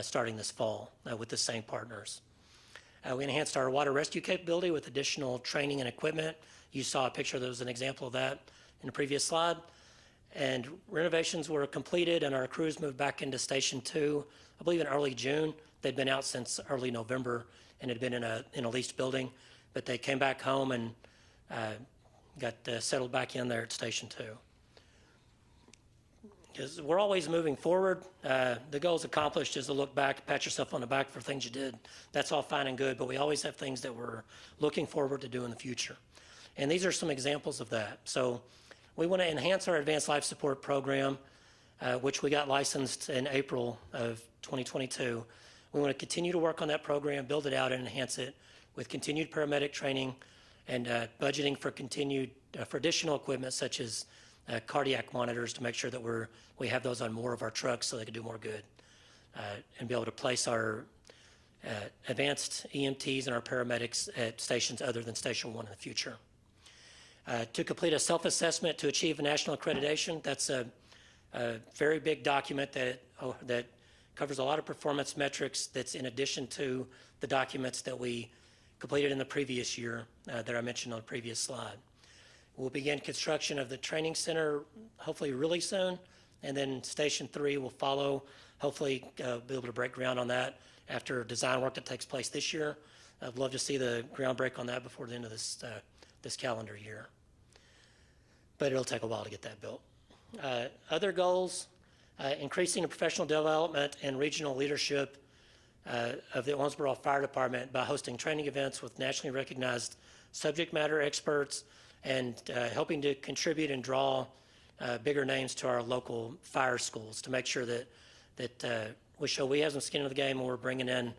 starting this fall with the same partners. We enhanced our water rescue capability with additional training and equipment. You saw a picture that was an example of that in the previous slide. And renovations were completed and our crews moved back into Station 2, I believe in early June. They'd been out since early November and had been in a leased building, but they came back home and got settled back in there at Station 2. Because we're always moving forward. The goals accomplished is to look back, pat yourself on the back for things you did. That's all fine and good, but we always have things that we're looking forward to do in the future. And these are some examples of that. So we want to enhance our advanced life support program, which we got licensed in April of 2022. We want to continue to work on that program, build it out and enhance it with continued paramedic training and budgeting for for additional equipment such as cardiac monitors to make sure that we have those on more of our trucks so they can do more good and be able to place our advanced EMTs and our paramedics at stations other than Station 1 in the future. To complete a self-assessment to achieve a national accreditation, that's a very big document that covers a lot of performance metrics that's in addition to the documents that we completed in the previous year that I mentioned on the previous slide. We'll begin construction of the training center hopefully really soon, and then Station 3 will follow, hopefully be able to break ground on that after design work that takes place this year. I'd love to see the ground break on that before the end of this calendar year. But it'll take a while to get that built. Other goals, increasing the professional development and regional leadership of the Owensboro Fire Department by hosting training events with nationally recognized subject matter experts and helping to contribute and draw bigger names to our local fire schools to make sure that we show we have some skin in the game and we're bringing in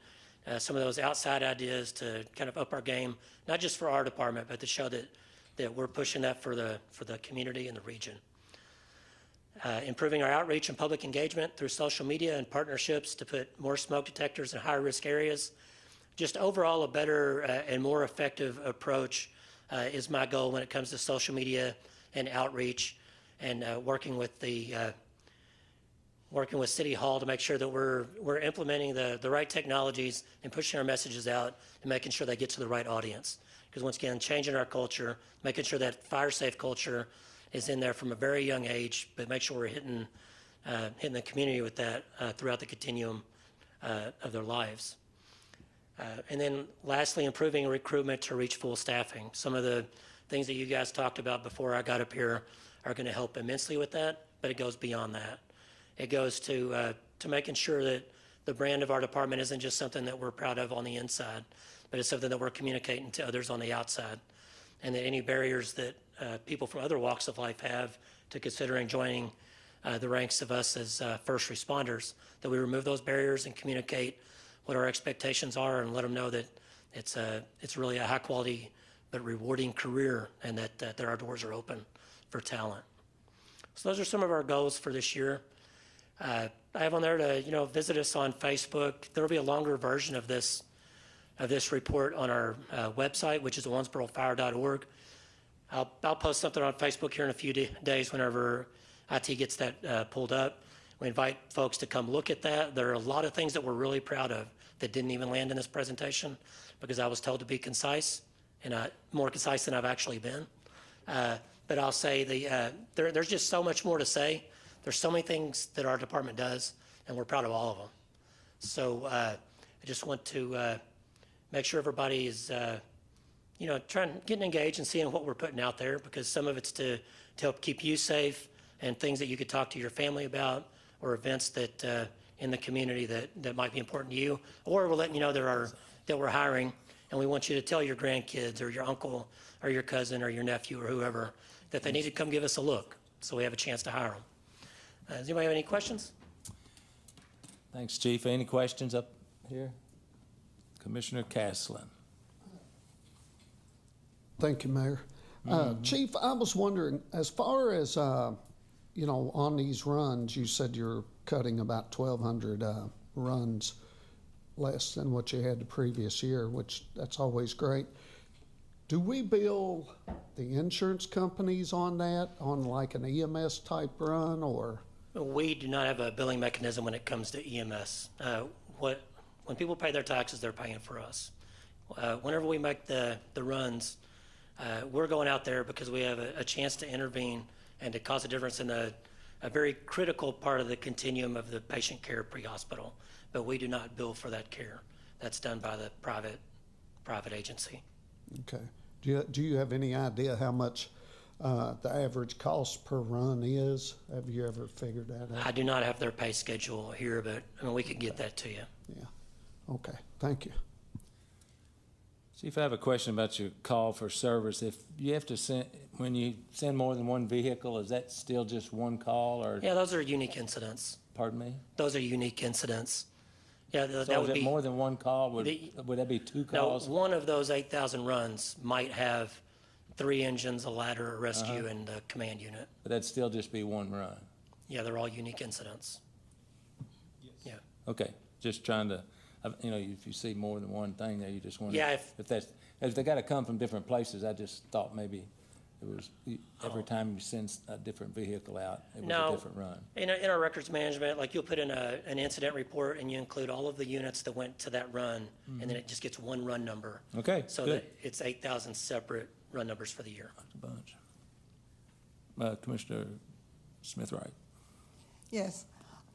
some of those outside ideas to kind of up our game, not just for our department, but to show that we're pushing that for the community and the region. Improving our outreach and public engagement through social media and partnerships to put more smoke detectors in high-risk areas. Just overall, a better and more effective approach is my goal when it comes to social media and outreach, and working with City Hall to make sure that we're implementing the right technologies and pushing our messages out and making sure they get to the right audience. Because once again, changing our culture, making sure that fire safe culture is in there from a very young age, but make sure we're hitting the community with that throughout the continuum of their lives. And then lastly, improving recruitment to reach full staffing. Some of the things that you guys talked about before I got up here are going to help immensely with that, but it goes beyond that. It goes to making sure that the brand of our department isn't just something that we're proud of on the inside, but it's something that we're communicating to others on the outside. And that any barriers that people from other walks of life have to considering joining the ranks of us as first responders, that we remove those barriers and communicate what our expectations are and let them know that it's really a high quality but rewarding career, and that our doors are open for talent. So those are some of our goals for this year. I have on there to, visit us on Facebook. There will be a longer version of this report on our website, which is owensborofire.org. I'll post something on Facebook here in a few days whenever IT gets that pulled up. We invite folks to come look at that. There are a lot of things that we're really proud of that didn't even land in this presentation because I was told to be concise, and more concise than I've actually been. But I'll say there's just so much more to say. There's so many things that our department does, and we're proud of all of them. So I just want to make sure everybody is, getting engaged and seeing what we're putting out there, because some of it's to help keep you safe and things that you could talk to your family about, or events that in the community that might be important to you, or we're letting you know that we're hiring, and we want you to tell your grandkids or your uncle or your cousin or your nephew or whoever that they need to come give us a look, so we have a chance to hire them. Does anybody have any questions? Thanks, Chief. Any questions up here? Commissioner Caslin. Thank you, Mayor. Chief, I was wondering, as far as, on these runs, you said you're cutting about 1,200 runs less than what you had the previous year, which that's always great. Do we bill the insurance companies on that, on like an EMS type run, or? We do not have a billing mechanism when it comes to EMS. When people pay their taxes, they're paying for us. Whenever we make the runs, we're going out there because we have a chance to intervene and to cause a difference in a very critical part of the continuum of the patient care pre-hospital. But we do not bill for that care. That's done by the private agency. Okay. Do you have any idea how much the average cost per run is? Have you ever figured that out? I do not have their pay schedule here, but we could get that to you. Yeah. Okay. Thank you. Chief, I have a question about your call for service. If you have to when you send more than one vehicle, is that still just one call, or? Yeah, those are unique incidents. Pardon me? Those are unique incidents. Yeah, So that is would it be more than one call? Would that be two calls? No, one of those 8,000 runs might have 3 engines, a ladder, a rescue, and a command unit. But that'd still just be one run? Yeah, they're all unique incidents. Yes. Yeah. Okay, just trying to, if you see more than one thing there, you just want to. Yeah, if they got to come from different places, I just thought maybe it was every time you send a different vehicle out, it was a different run. In our records management, like you'll put in an incident report and you include all of the units that went to that run, and then it just gets one run number. Okay, so good. that it's 8,000 separate run numbers for the year. That's a bunch. Commissioner Smith-Wright. Yes.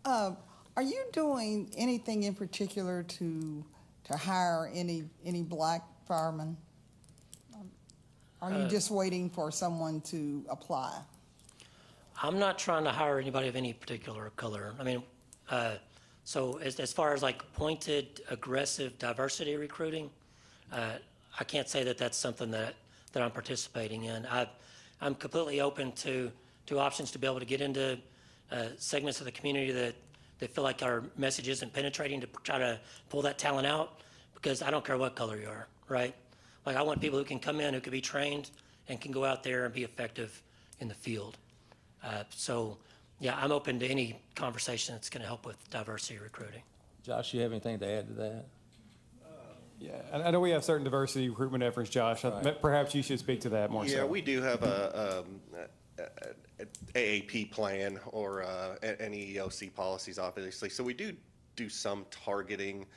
Are you doing anything in particular to hire any black firemen? Are you just waiting for someone to apply? I'm not trying to hire anybody of any particular color. I mean, so as far as like pointed, aggressive diversity recruiting, I can't say that that's something that I'm participating in. I'm completely open to options to be able to get into segments of the community that feel like our message isn't penetrating, to try to pull that talent out, because I don't care what color you are, right? Like, I want people who can come in, who can be trained and can go out there and be effective in the field. So, yeah, I'm open to any conversation that's going to help with diversity recruiting. Josh, you have anything to add to that? Yeah, I know we have certain diversity recruitment efforts, Josh. Right. Perhaps you should speak to that more. Yeah, so. we do have an AAP plan or an EEOC policies, obviously. So we do some targeting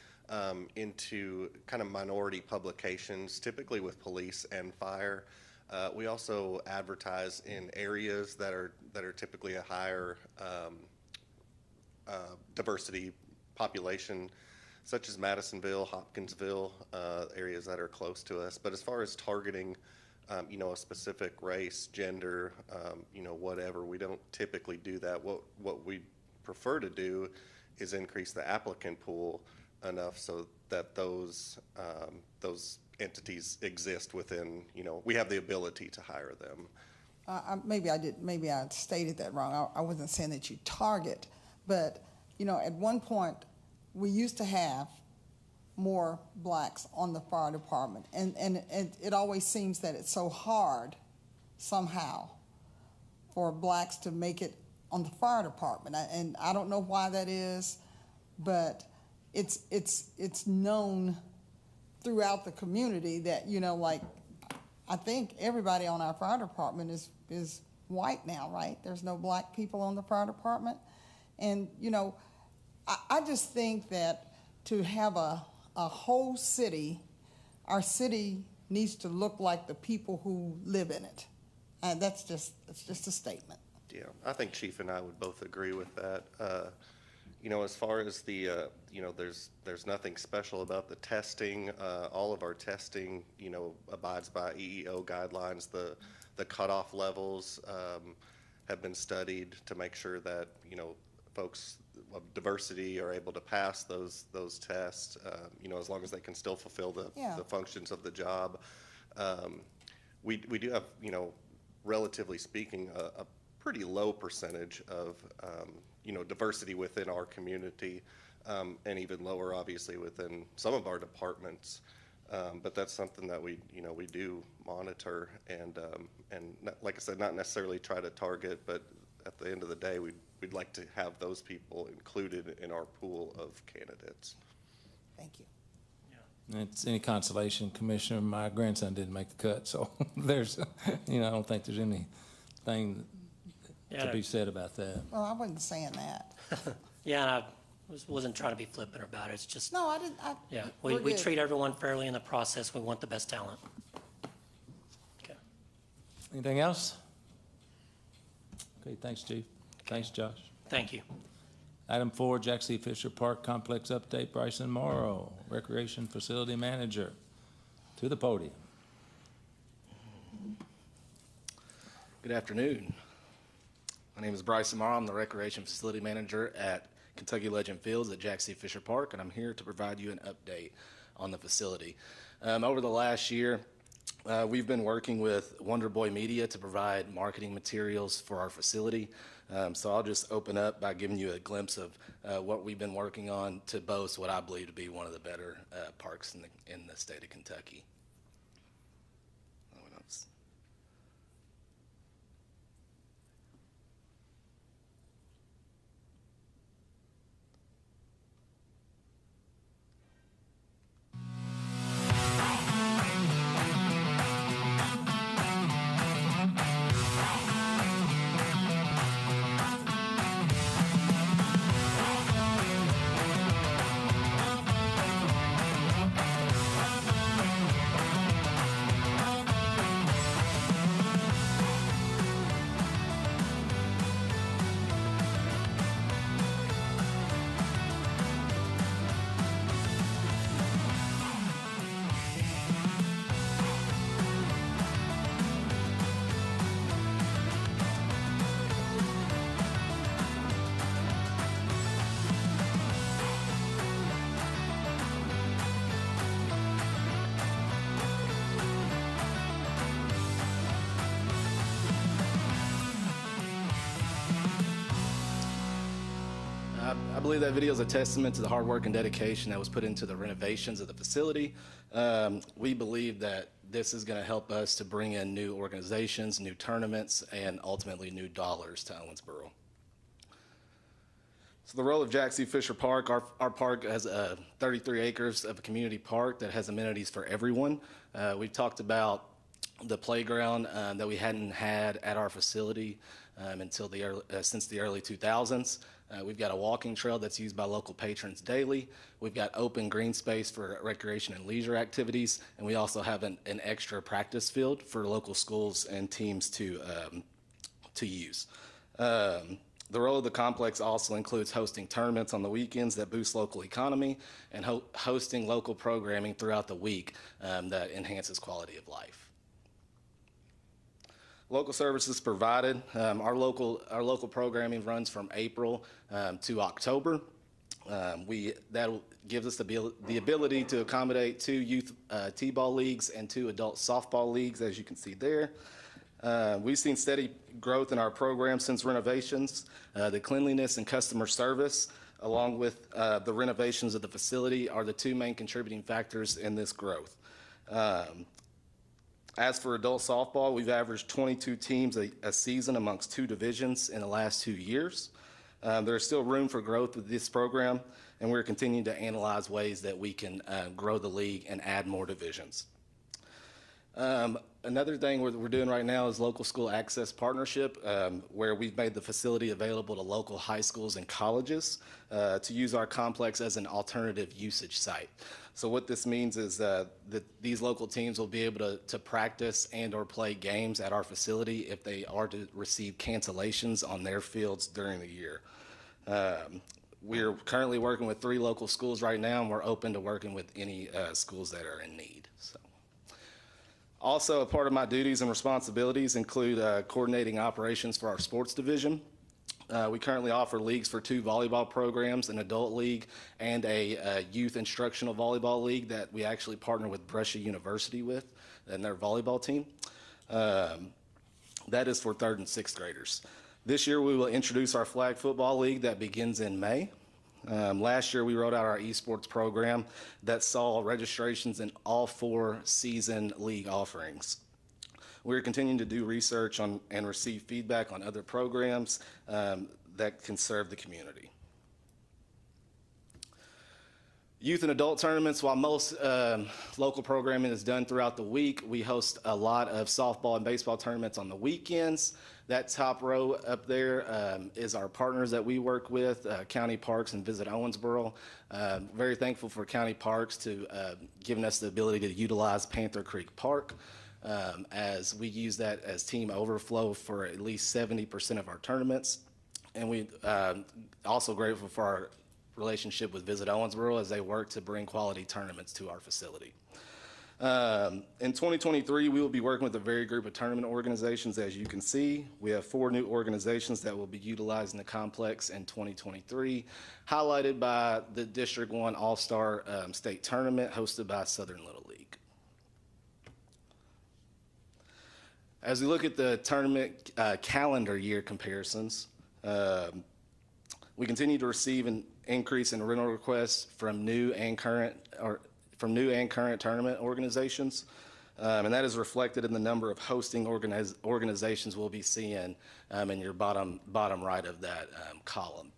into kind of minority publications, typically with police and fire. We also advertise in areas that are typically a higher diversity population, such as Madisonville, Hopkinsville, areas that are close to us. But as far as targeting, a specific race, gender, whatever, we don't typically do that. What we prefer to do is increase the applicant pool enough so that those entities exist within, we have the ability to hire them. Maybe I stated that wrong. I wasn't saying that you target, but at one point we used to have more blacks on the fire department. And it always seems that it's so hard somehow for blacks to make it on the fire department. And I don't know why that is, but it's known throughout the community that, you know, like, I think everybody on our fire department is white now, right? There's no black people on the fire department. And, you know, I just think that to have a whole city, our city needs to look like the people who live in it. And that's just a statement. Yeah, I think Chief and I would both agree with that. You know, as far as the, you know, there's nothing special about the testing. All of our testing, you know, abides by EEO guidelines. The cutoff levels have been studied to make sure that, you know, folks of diversity are able to pass those tests, you know, as long as they can still fulfill the functions of the job. We do have, you know, relatively speaking, a pretty low percentage of, you know, diversity within our community, and even lower, obviously, within some of our departments. But that's something that we do monitor, and like I said, not necessarily try to target, but at the end of the day, we'd like to have those people included in our pool of candidates. Thank you. It's any consolation, Commissioner, my grandson didn't make the cut, so there's, you know, I don't think there's anything to be said about that. Well, I wasn't saying that. Yeah, and I wasn't trying to be flippant about it. It's just, No, I didn't. yeah, we treat everyone fairly in the process. We want the best talent. Okay. Anything else? Okay, thanks, Chief. Thanks, Josh. Thank you. Item 4, Jack C. Fisher Park Complex Update, Bryson Morrow, Recreation Facility Manager, to the podium. Good afternoon. My name is Bryson Morrow. I'm the Recreation Facility Manager at Kentucky Legend Fields at Jack C. Fisher Park, and I'm here to provide you an update on the facility. Over the last year, we've been working with Wonder Boy Media to provide marketing materials for our facility. So I'll just open up by giving you a glimpse of what we've been working on to boast what I believe to be one of the better parks in the state of Kentucky. I believe that video is a testament to the hard work and dedication that was put into the renovations of the facility. We believe that this is going to help us to bring in new organizations, new tournaments, and ultimately new dollars to Owensboro. So the role of Jack C. Fisher Park, our park has 33 acres of a community park that has amenities for everyone. We've talked about the playground that we hadn't had at our facility until since the early 2000s. We've got a walking trail that's used by local patrons daily. We've got open green space for recreation and leisure activities, and we also have an extra practice field for local schools and teams to use. The role of the complex also includes hosting tournaments on the weekends that boost local economy and hosting local programming throughout the week that enhances quality of life. Local services provided. Our local programming runs from April to October. That gives us the ability to accommodate 2 youth t-ball leagues and 2 adult softball leagues, as you can see there. We've seen steady growth in our program since renovations. The cleanliness and customer service along with the renovations of the facility, are the two main contributing factors in this growth. As for adult softball, we've averaged 22 teams a season amongst two divisions in the last 2 years. There is still room for growth with this program, and we're continuing to analyze ways that we can grow the league and add more divisions. Another thing we're doing right now is local school access partnership, where we've made the facility available to local high schools and colleges to use our complex as an alternative usage site. So what this means is that these local teams will be able to practice and or play games at our facility if they are to receive cancellations on their fields during the year. We're currently working with 3 local schools right now, and we're open to working with any schools that are in need. So. Also, a part of my duties and responsibilities include coordinating operations for our sports division. We currently offer leagues for 2 volleyball programs, an adult league and a youth instructional volleyball league that we actually partner with Brescia University with and their volleyball team. That is for 3rd and 6th graders. This year we will introduce our flag football league that begins in May. Last year we rolled out our esports program that saw registrations in all 4 season league offerings. We're continuing to do research on and receive feedback on other programs that can serve the community. Youth and adult tournaments, while most local programming is done throughout the week, we host a lot of softball and baseball tournaments on the weekends. That top row up there is our partners that we work with, County Parks and Visit Owensboro. Very thankful for County Parks to giving us the ability to utilize Panther Creek Park, as we use that as team overflow for at least 70% of our tournaments. And we also grateful for our relationship with Visit Owensboro as they work to bring quality tournaments to our facility. In 2023, we will be working with a varied group of tournament organizations. As you can see, we have 4 new organizations that will be utilizing the complex in 2023, highlighted by the District 1 All-Star State Tournament hosted by Southern Little League. As we look at the tournament calendar year comparisons, we continue to receive an increase in rental requests from new and current tournament organizations, and that is reflected in the number of hosting organizations we'll be seeing in your bottom right of that column.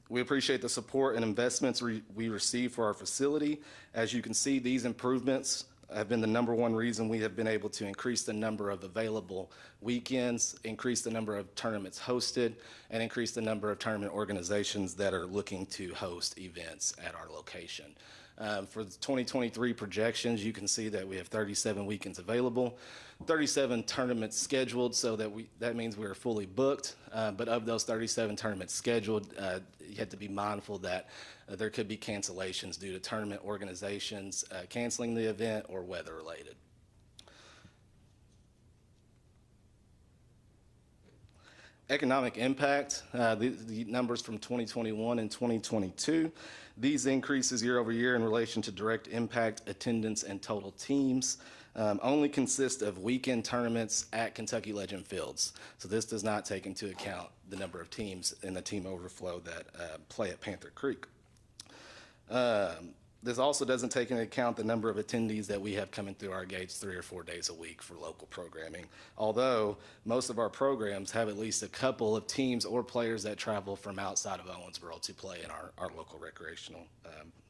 We appreciate the support and investments we receive for our facility. As you can see, these improvements have been the #1 reason we have been able to increase the number of available weekends, increase the number of tournaments hosted, and increase the number of tournament organizations that are looking to host events at our location. For the 2023 projections, you can see that we have 37 weekends available, 37 tournaments scheduled, so that means we are fully booked. But of those 37 tournaments scheduled, you have to be mindful that there could be cancellations due to tournament organizations canceling the event or weather related. Economic impact, the numbers from 2021 and 2022. These increases year over year in relation to direct impact, attendance, and total teams only consist of weekend tournaments at Kentucky Legend Fields. So this does not take into account the number of teams in the team overflow that play at Panther Creek. This also doesn't take into account the number of attendees that we have coming through our gates 3 or 4 days a week for local programming, although most of our programs have at least a couple of teams or players that travel from outside of Owensboro to play in our local recreational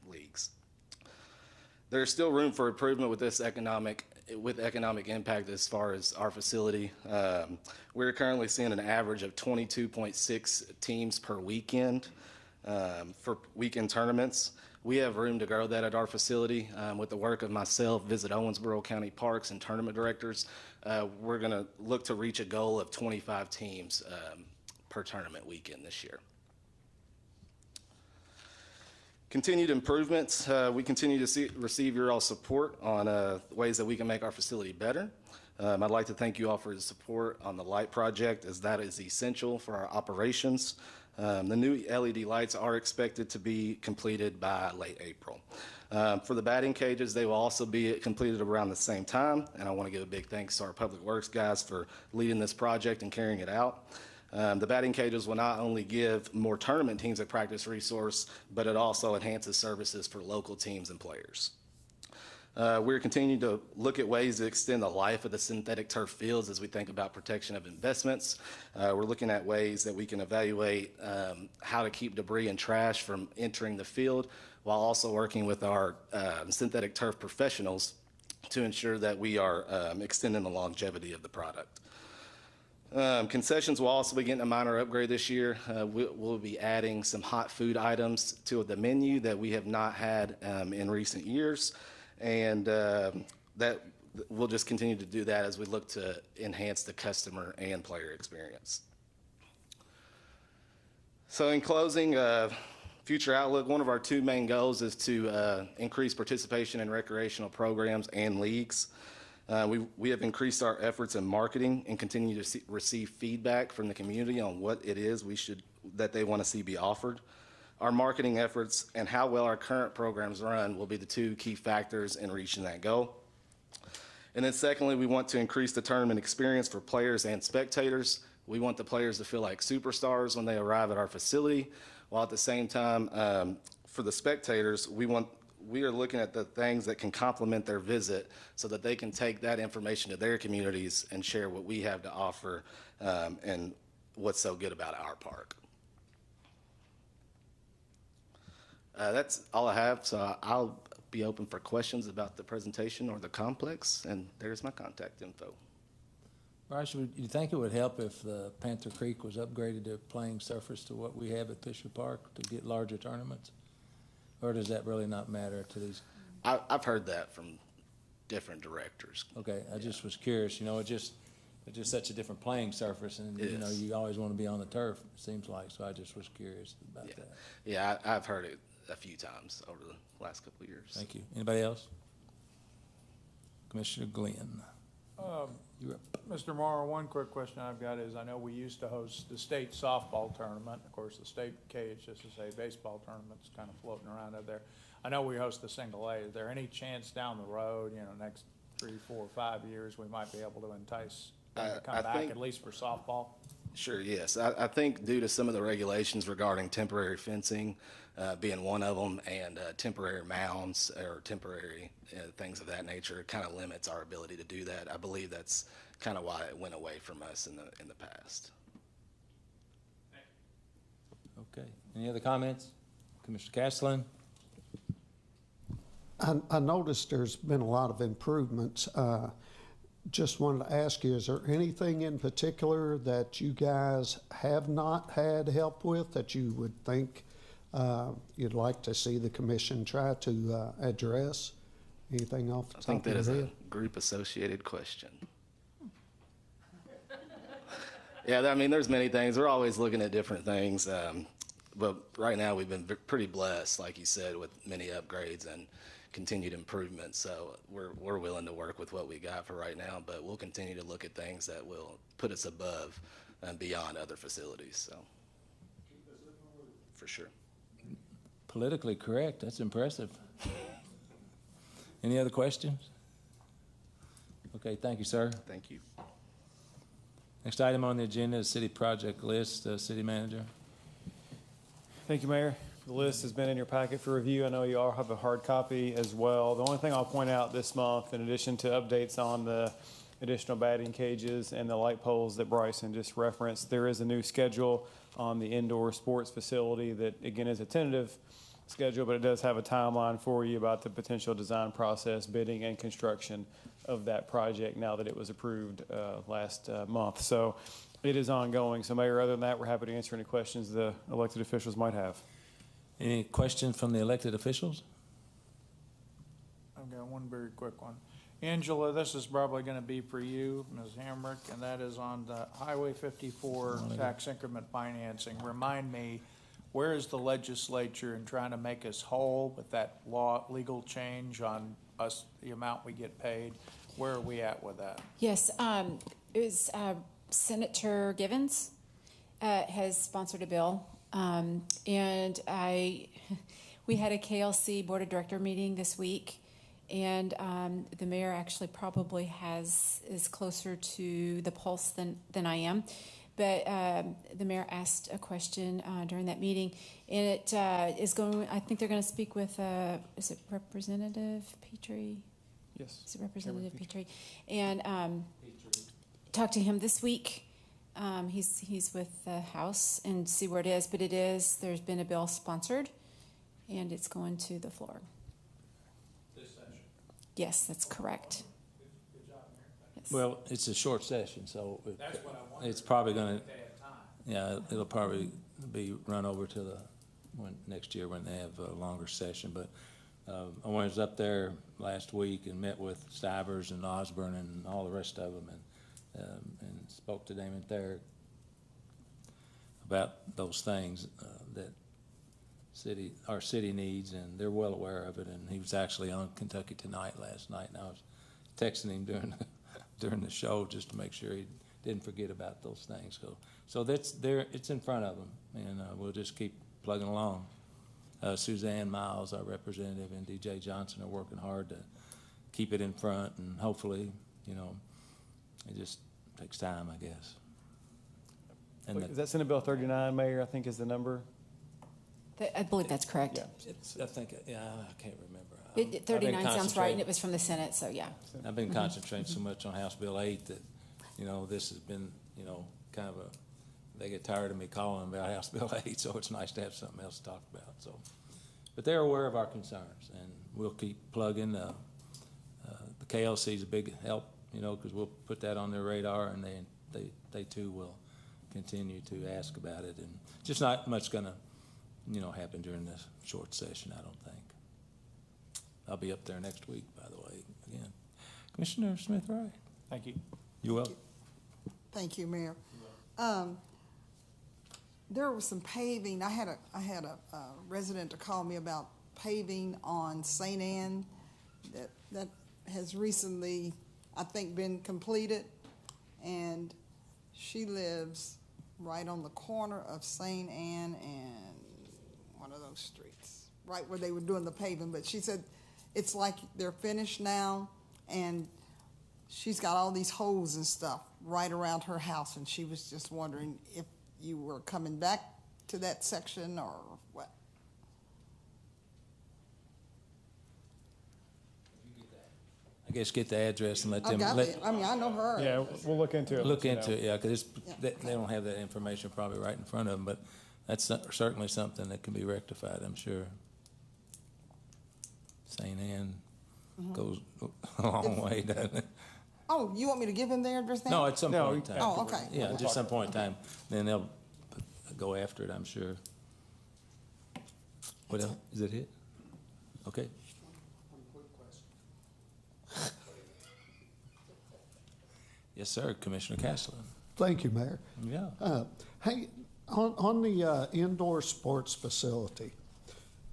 leagues. There's still room for improvement with economic impact as far as our facility. We're currently seeing an average of 22.6 teams per weekend for weekend tournaments. We have room to grow that at our facility. With the work of myself, Visit Owensboro County Parks, and tournament directors, we're going to look to reach a goal of 25 teams per tournament weekend this year. Continued improvements. We continue to receive your all support on ways that we can make our facility better. I'd like to thank you all for the support on the light project, as that is essential for our operations. The new LED lights are expected to be completed by late April. For the batting cages, they will also be completed around the same time, and I want to give a big thanks to our Public Works guys for leading this project and carrying it out. The batting cages will not only give more tournament teams a practice resource, but it also enhances services for local teams and players. We're continuing to look at ways to extend the life of the synthetic turf fields as we think about protection of investments. We're looking at ways that we can evaluate how to keep debris and trash from entering the field, while also working with our synthetic turf professionals to ensure that we are extending the longevity of the product. Concessions will also be getting a minor upgrade this year. We'll be adding some hot food items to the menu that we have not had in recent years. And that we'll just continue to do that as we look to enhance the customer and player experience. So in closing, future outlook, one of our two main goals is to increase participation in recreational programs and leagues. We have increased our efforts in marketing and continue to receive feedback from the community on what it is that they want to see be offered. Our marketing efforts and how well our current programs run will be the two key factors in reaching that goal. And then secondly, we want to increase the tournament experience for players and spectators. We want the players to feel like superstars when they arrive at our facility, while at the same time, for the spectators, we are looking at the things that can complement their visit so that they can take that information to their communities and share what we have to offer and what's so good about our park. That's all I have, so I'll be open for questions about the presentation or the complex, and there's my contact info. Bryce, would you think it would help if the Panther Creek was upgraded to playing surface to what we have at Fisher Park to get larger tournaments? Or does that really not matter to these? I've heard that from different directors. Okay, I just was curious, it's just such a different playing surface, and you always want to be on the turf, it seems like, so I just was curious about that. Yeah, I've heard it a few times over the last couple of years. Thank you. Anybody else? Commissioner Glenn. You're up. Mr. Morrow, one quick question I've got is, I know we used to host the state softball tournament. Of course, the state KHSSA baseball tournament's kind of floating around out there. I know we host the single A. Is there any chance down the road, next 3, 4, 5 years, we might be able to entice them to come back, at least for softball? Sure, yes. I think due to some of the regulations regarding temporary fencing being one of them, and temporary mounds or temporary things of that nature, it kind of limits our ability to do that. I believe that's kind of why it went away from us in the past. Okay. Any other comments? Commissioner Castlin? I noticed there's been a lot of improvements. Just wanted to ask you, is there anything in particular that you guys have not had help with that you would think you'd like to see the commission try to address? Anything off the top of your head? I think that is a group-associated question. Yeah, there's many things. We're always looking at different things. But right now we've been pretty blessed, like you said, with many upgrades and continued improvements. So we're willing to work with what we got for right now, but we'll continue to look at things that will put us above and beyond other facilities. So for sure. Politically correct. That's impressive. Any other questions? Okay, thank you, sir. Thank you. Next item on the agenda is city project list. City manager. Thank you, Mayor. The list has been in your packet for review. I know you all have a hard copy as well. The only thing I'll point out this month, in addition to updates on the additional batting cages and the light poles that Bryson just referenced, there is a new schedule on the indoor sports facility that, again, is a tentative schedule, but it does have a timeline for you about the potential design process, bidding, and construction of that project now that it was approved last month. So it is ongoing. So, Mayor, other than that, we're happy to answer any questions the elected officials might have. Any questions from the elected officials? I've got one very quick one. Angela, this is probably going to be for you, Ms. Hamrick, and that is on the Highway 54 tax increment financing. Remind me, where is the legislature in trying to make us whole with that legal change on us, the amount we get paid? Where are we at with that? Yes, it was Senator Givens has sponsored a bill, and we had a KLC Board of Director meeting this week, and the mayor actually probably is closer to the pulse than I am. But the mayor asked a question during that meeting, and it is going. I think they're going to speak with. Is it Representative Petrie? Yes. Is it Representative Petrie? And talk to him this week. He's with the House and see where it is. But it is. There's been a bill sponsored, and it's going to the floor. This session. Yes, that's correct. Good job, Mayor. Yes. Well, it's a short session, so That's what I wanted. it's probably going to, They have time. yeah, it'll probably be run over to next year when they have a longer session. But I was up there last week and met with Stivers and Osborne and all the rest of them, and spoke to Damon Thayer about those things that our city needs, and they're well aware of it. And he was actually on Kentucky Tonight last night, and I was texting him during the show just to make sure he didn't forget about those things. So that's there. It's in front of them, and we'll just keep plugging along. Suzanne Miles, our representative, and DJ Johnson are working hard to keep it in front, and hopefully, it just takes time, I guess. And Is that Senate Bill 39, Mayor, I think is the number? I believe that's correct. I think, I can't remember. 39 sounds right, and it was from the Senate, so yeah. I've been concentrating so much on House Bill 8 that, this has been, kind of they get tired of me calling about House Bill 8, so it's nice to have something else to talk about. So, but they're aware of our concerns, and we'll keep plugging. The KLC is a big help, because we'll put that on their radar, and they too will continue to ask about it. And just not much going to, happen during this short session, I don't think. I'll be up there next week, by the way, again. Commissioner Smith-Wright. Thank you. You're welcome. Thank you, Mayor. There was some paving. I had a resident to call me about paving on St. Anne that has recently, I think, been completed, and she lives right on the corner of St. Anne and one of those streets, right where they were doing the paving. But she said it's like they're finished now, and she's got all these holes and stuff right around her house, and she was just wondering if you were coming back to that section or what. I guess get the address and let them. I know her. Yeah, we'll look into it. Look into it, yeah, because they don't have that information probably right in front of them, but that's certainly something that can be rectified, I'm sure. St. Anne goes a long way, doesn't it? Oh, you want me to give him their address now? No, at some point in time. Oh, okay. Yeah, just some point in time. Then they'll go after it, I'm sure. What else? Is that it? Okay. Yes, sir, Commissioner Castleton. Thank you, Mayor. Yeah. Hey, on the indoor sports facility,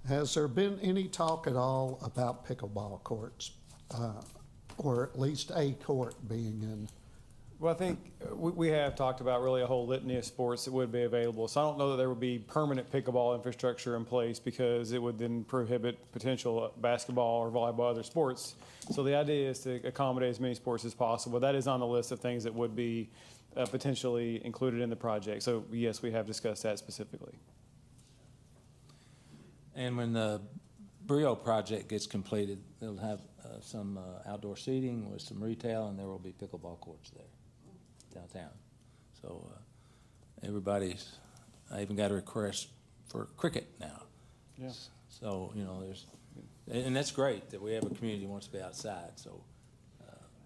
has there been any talk at all about pickleball courts, or at least a court being in? Well, I think we have talked about really a whole litany of sports that would be available. So I don't know that there would be permanent pickleball infrastructure in place, because it would then prohibit potential basketball or volleyball, other sports. So the idea is to accommodate as many sports as possible. That is on the list of things that would be potentially included in the project. So yes, we have discussed that specifically. And when the Brio project gets completed, they'll have some outdoor seating with some retail, and there will be pickleball courts there downtown. So I even got a request for cricket now. Yeah. So, and that's great that we have a community who wants to be outside. So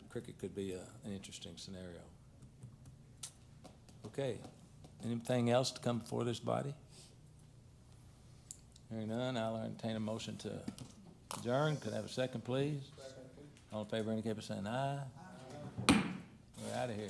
cricket could be an interesting scenario. Okay. Anything else to come before this body? Hearing none, I'll entertain a motion to adjourn. Could I have a second, please? All in favor indicate by saying aye. We're out of here.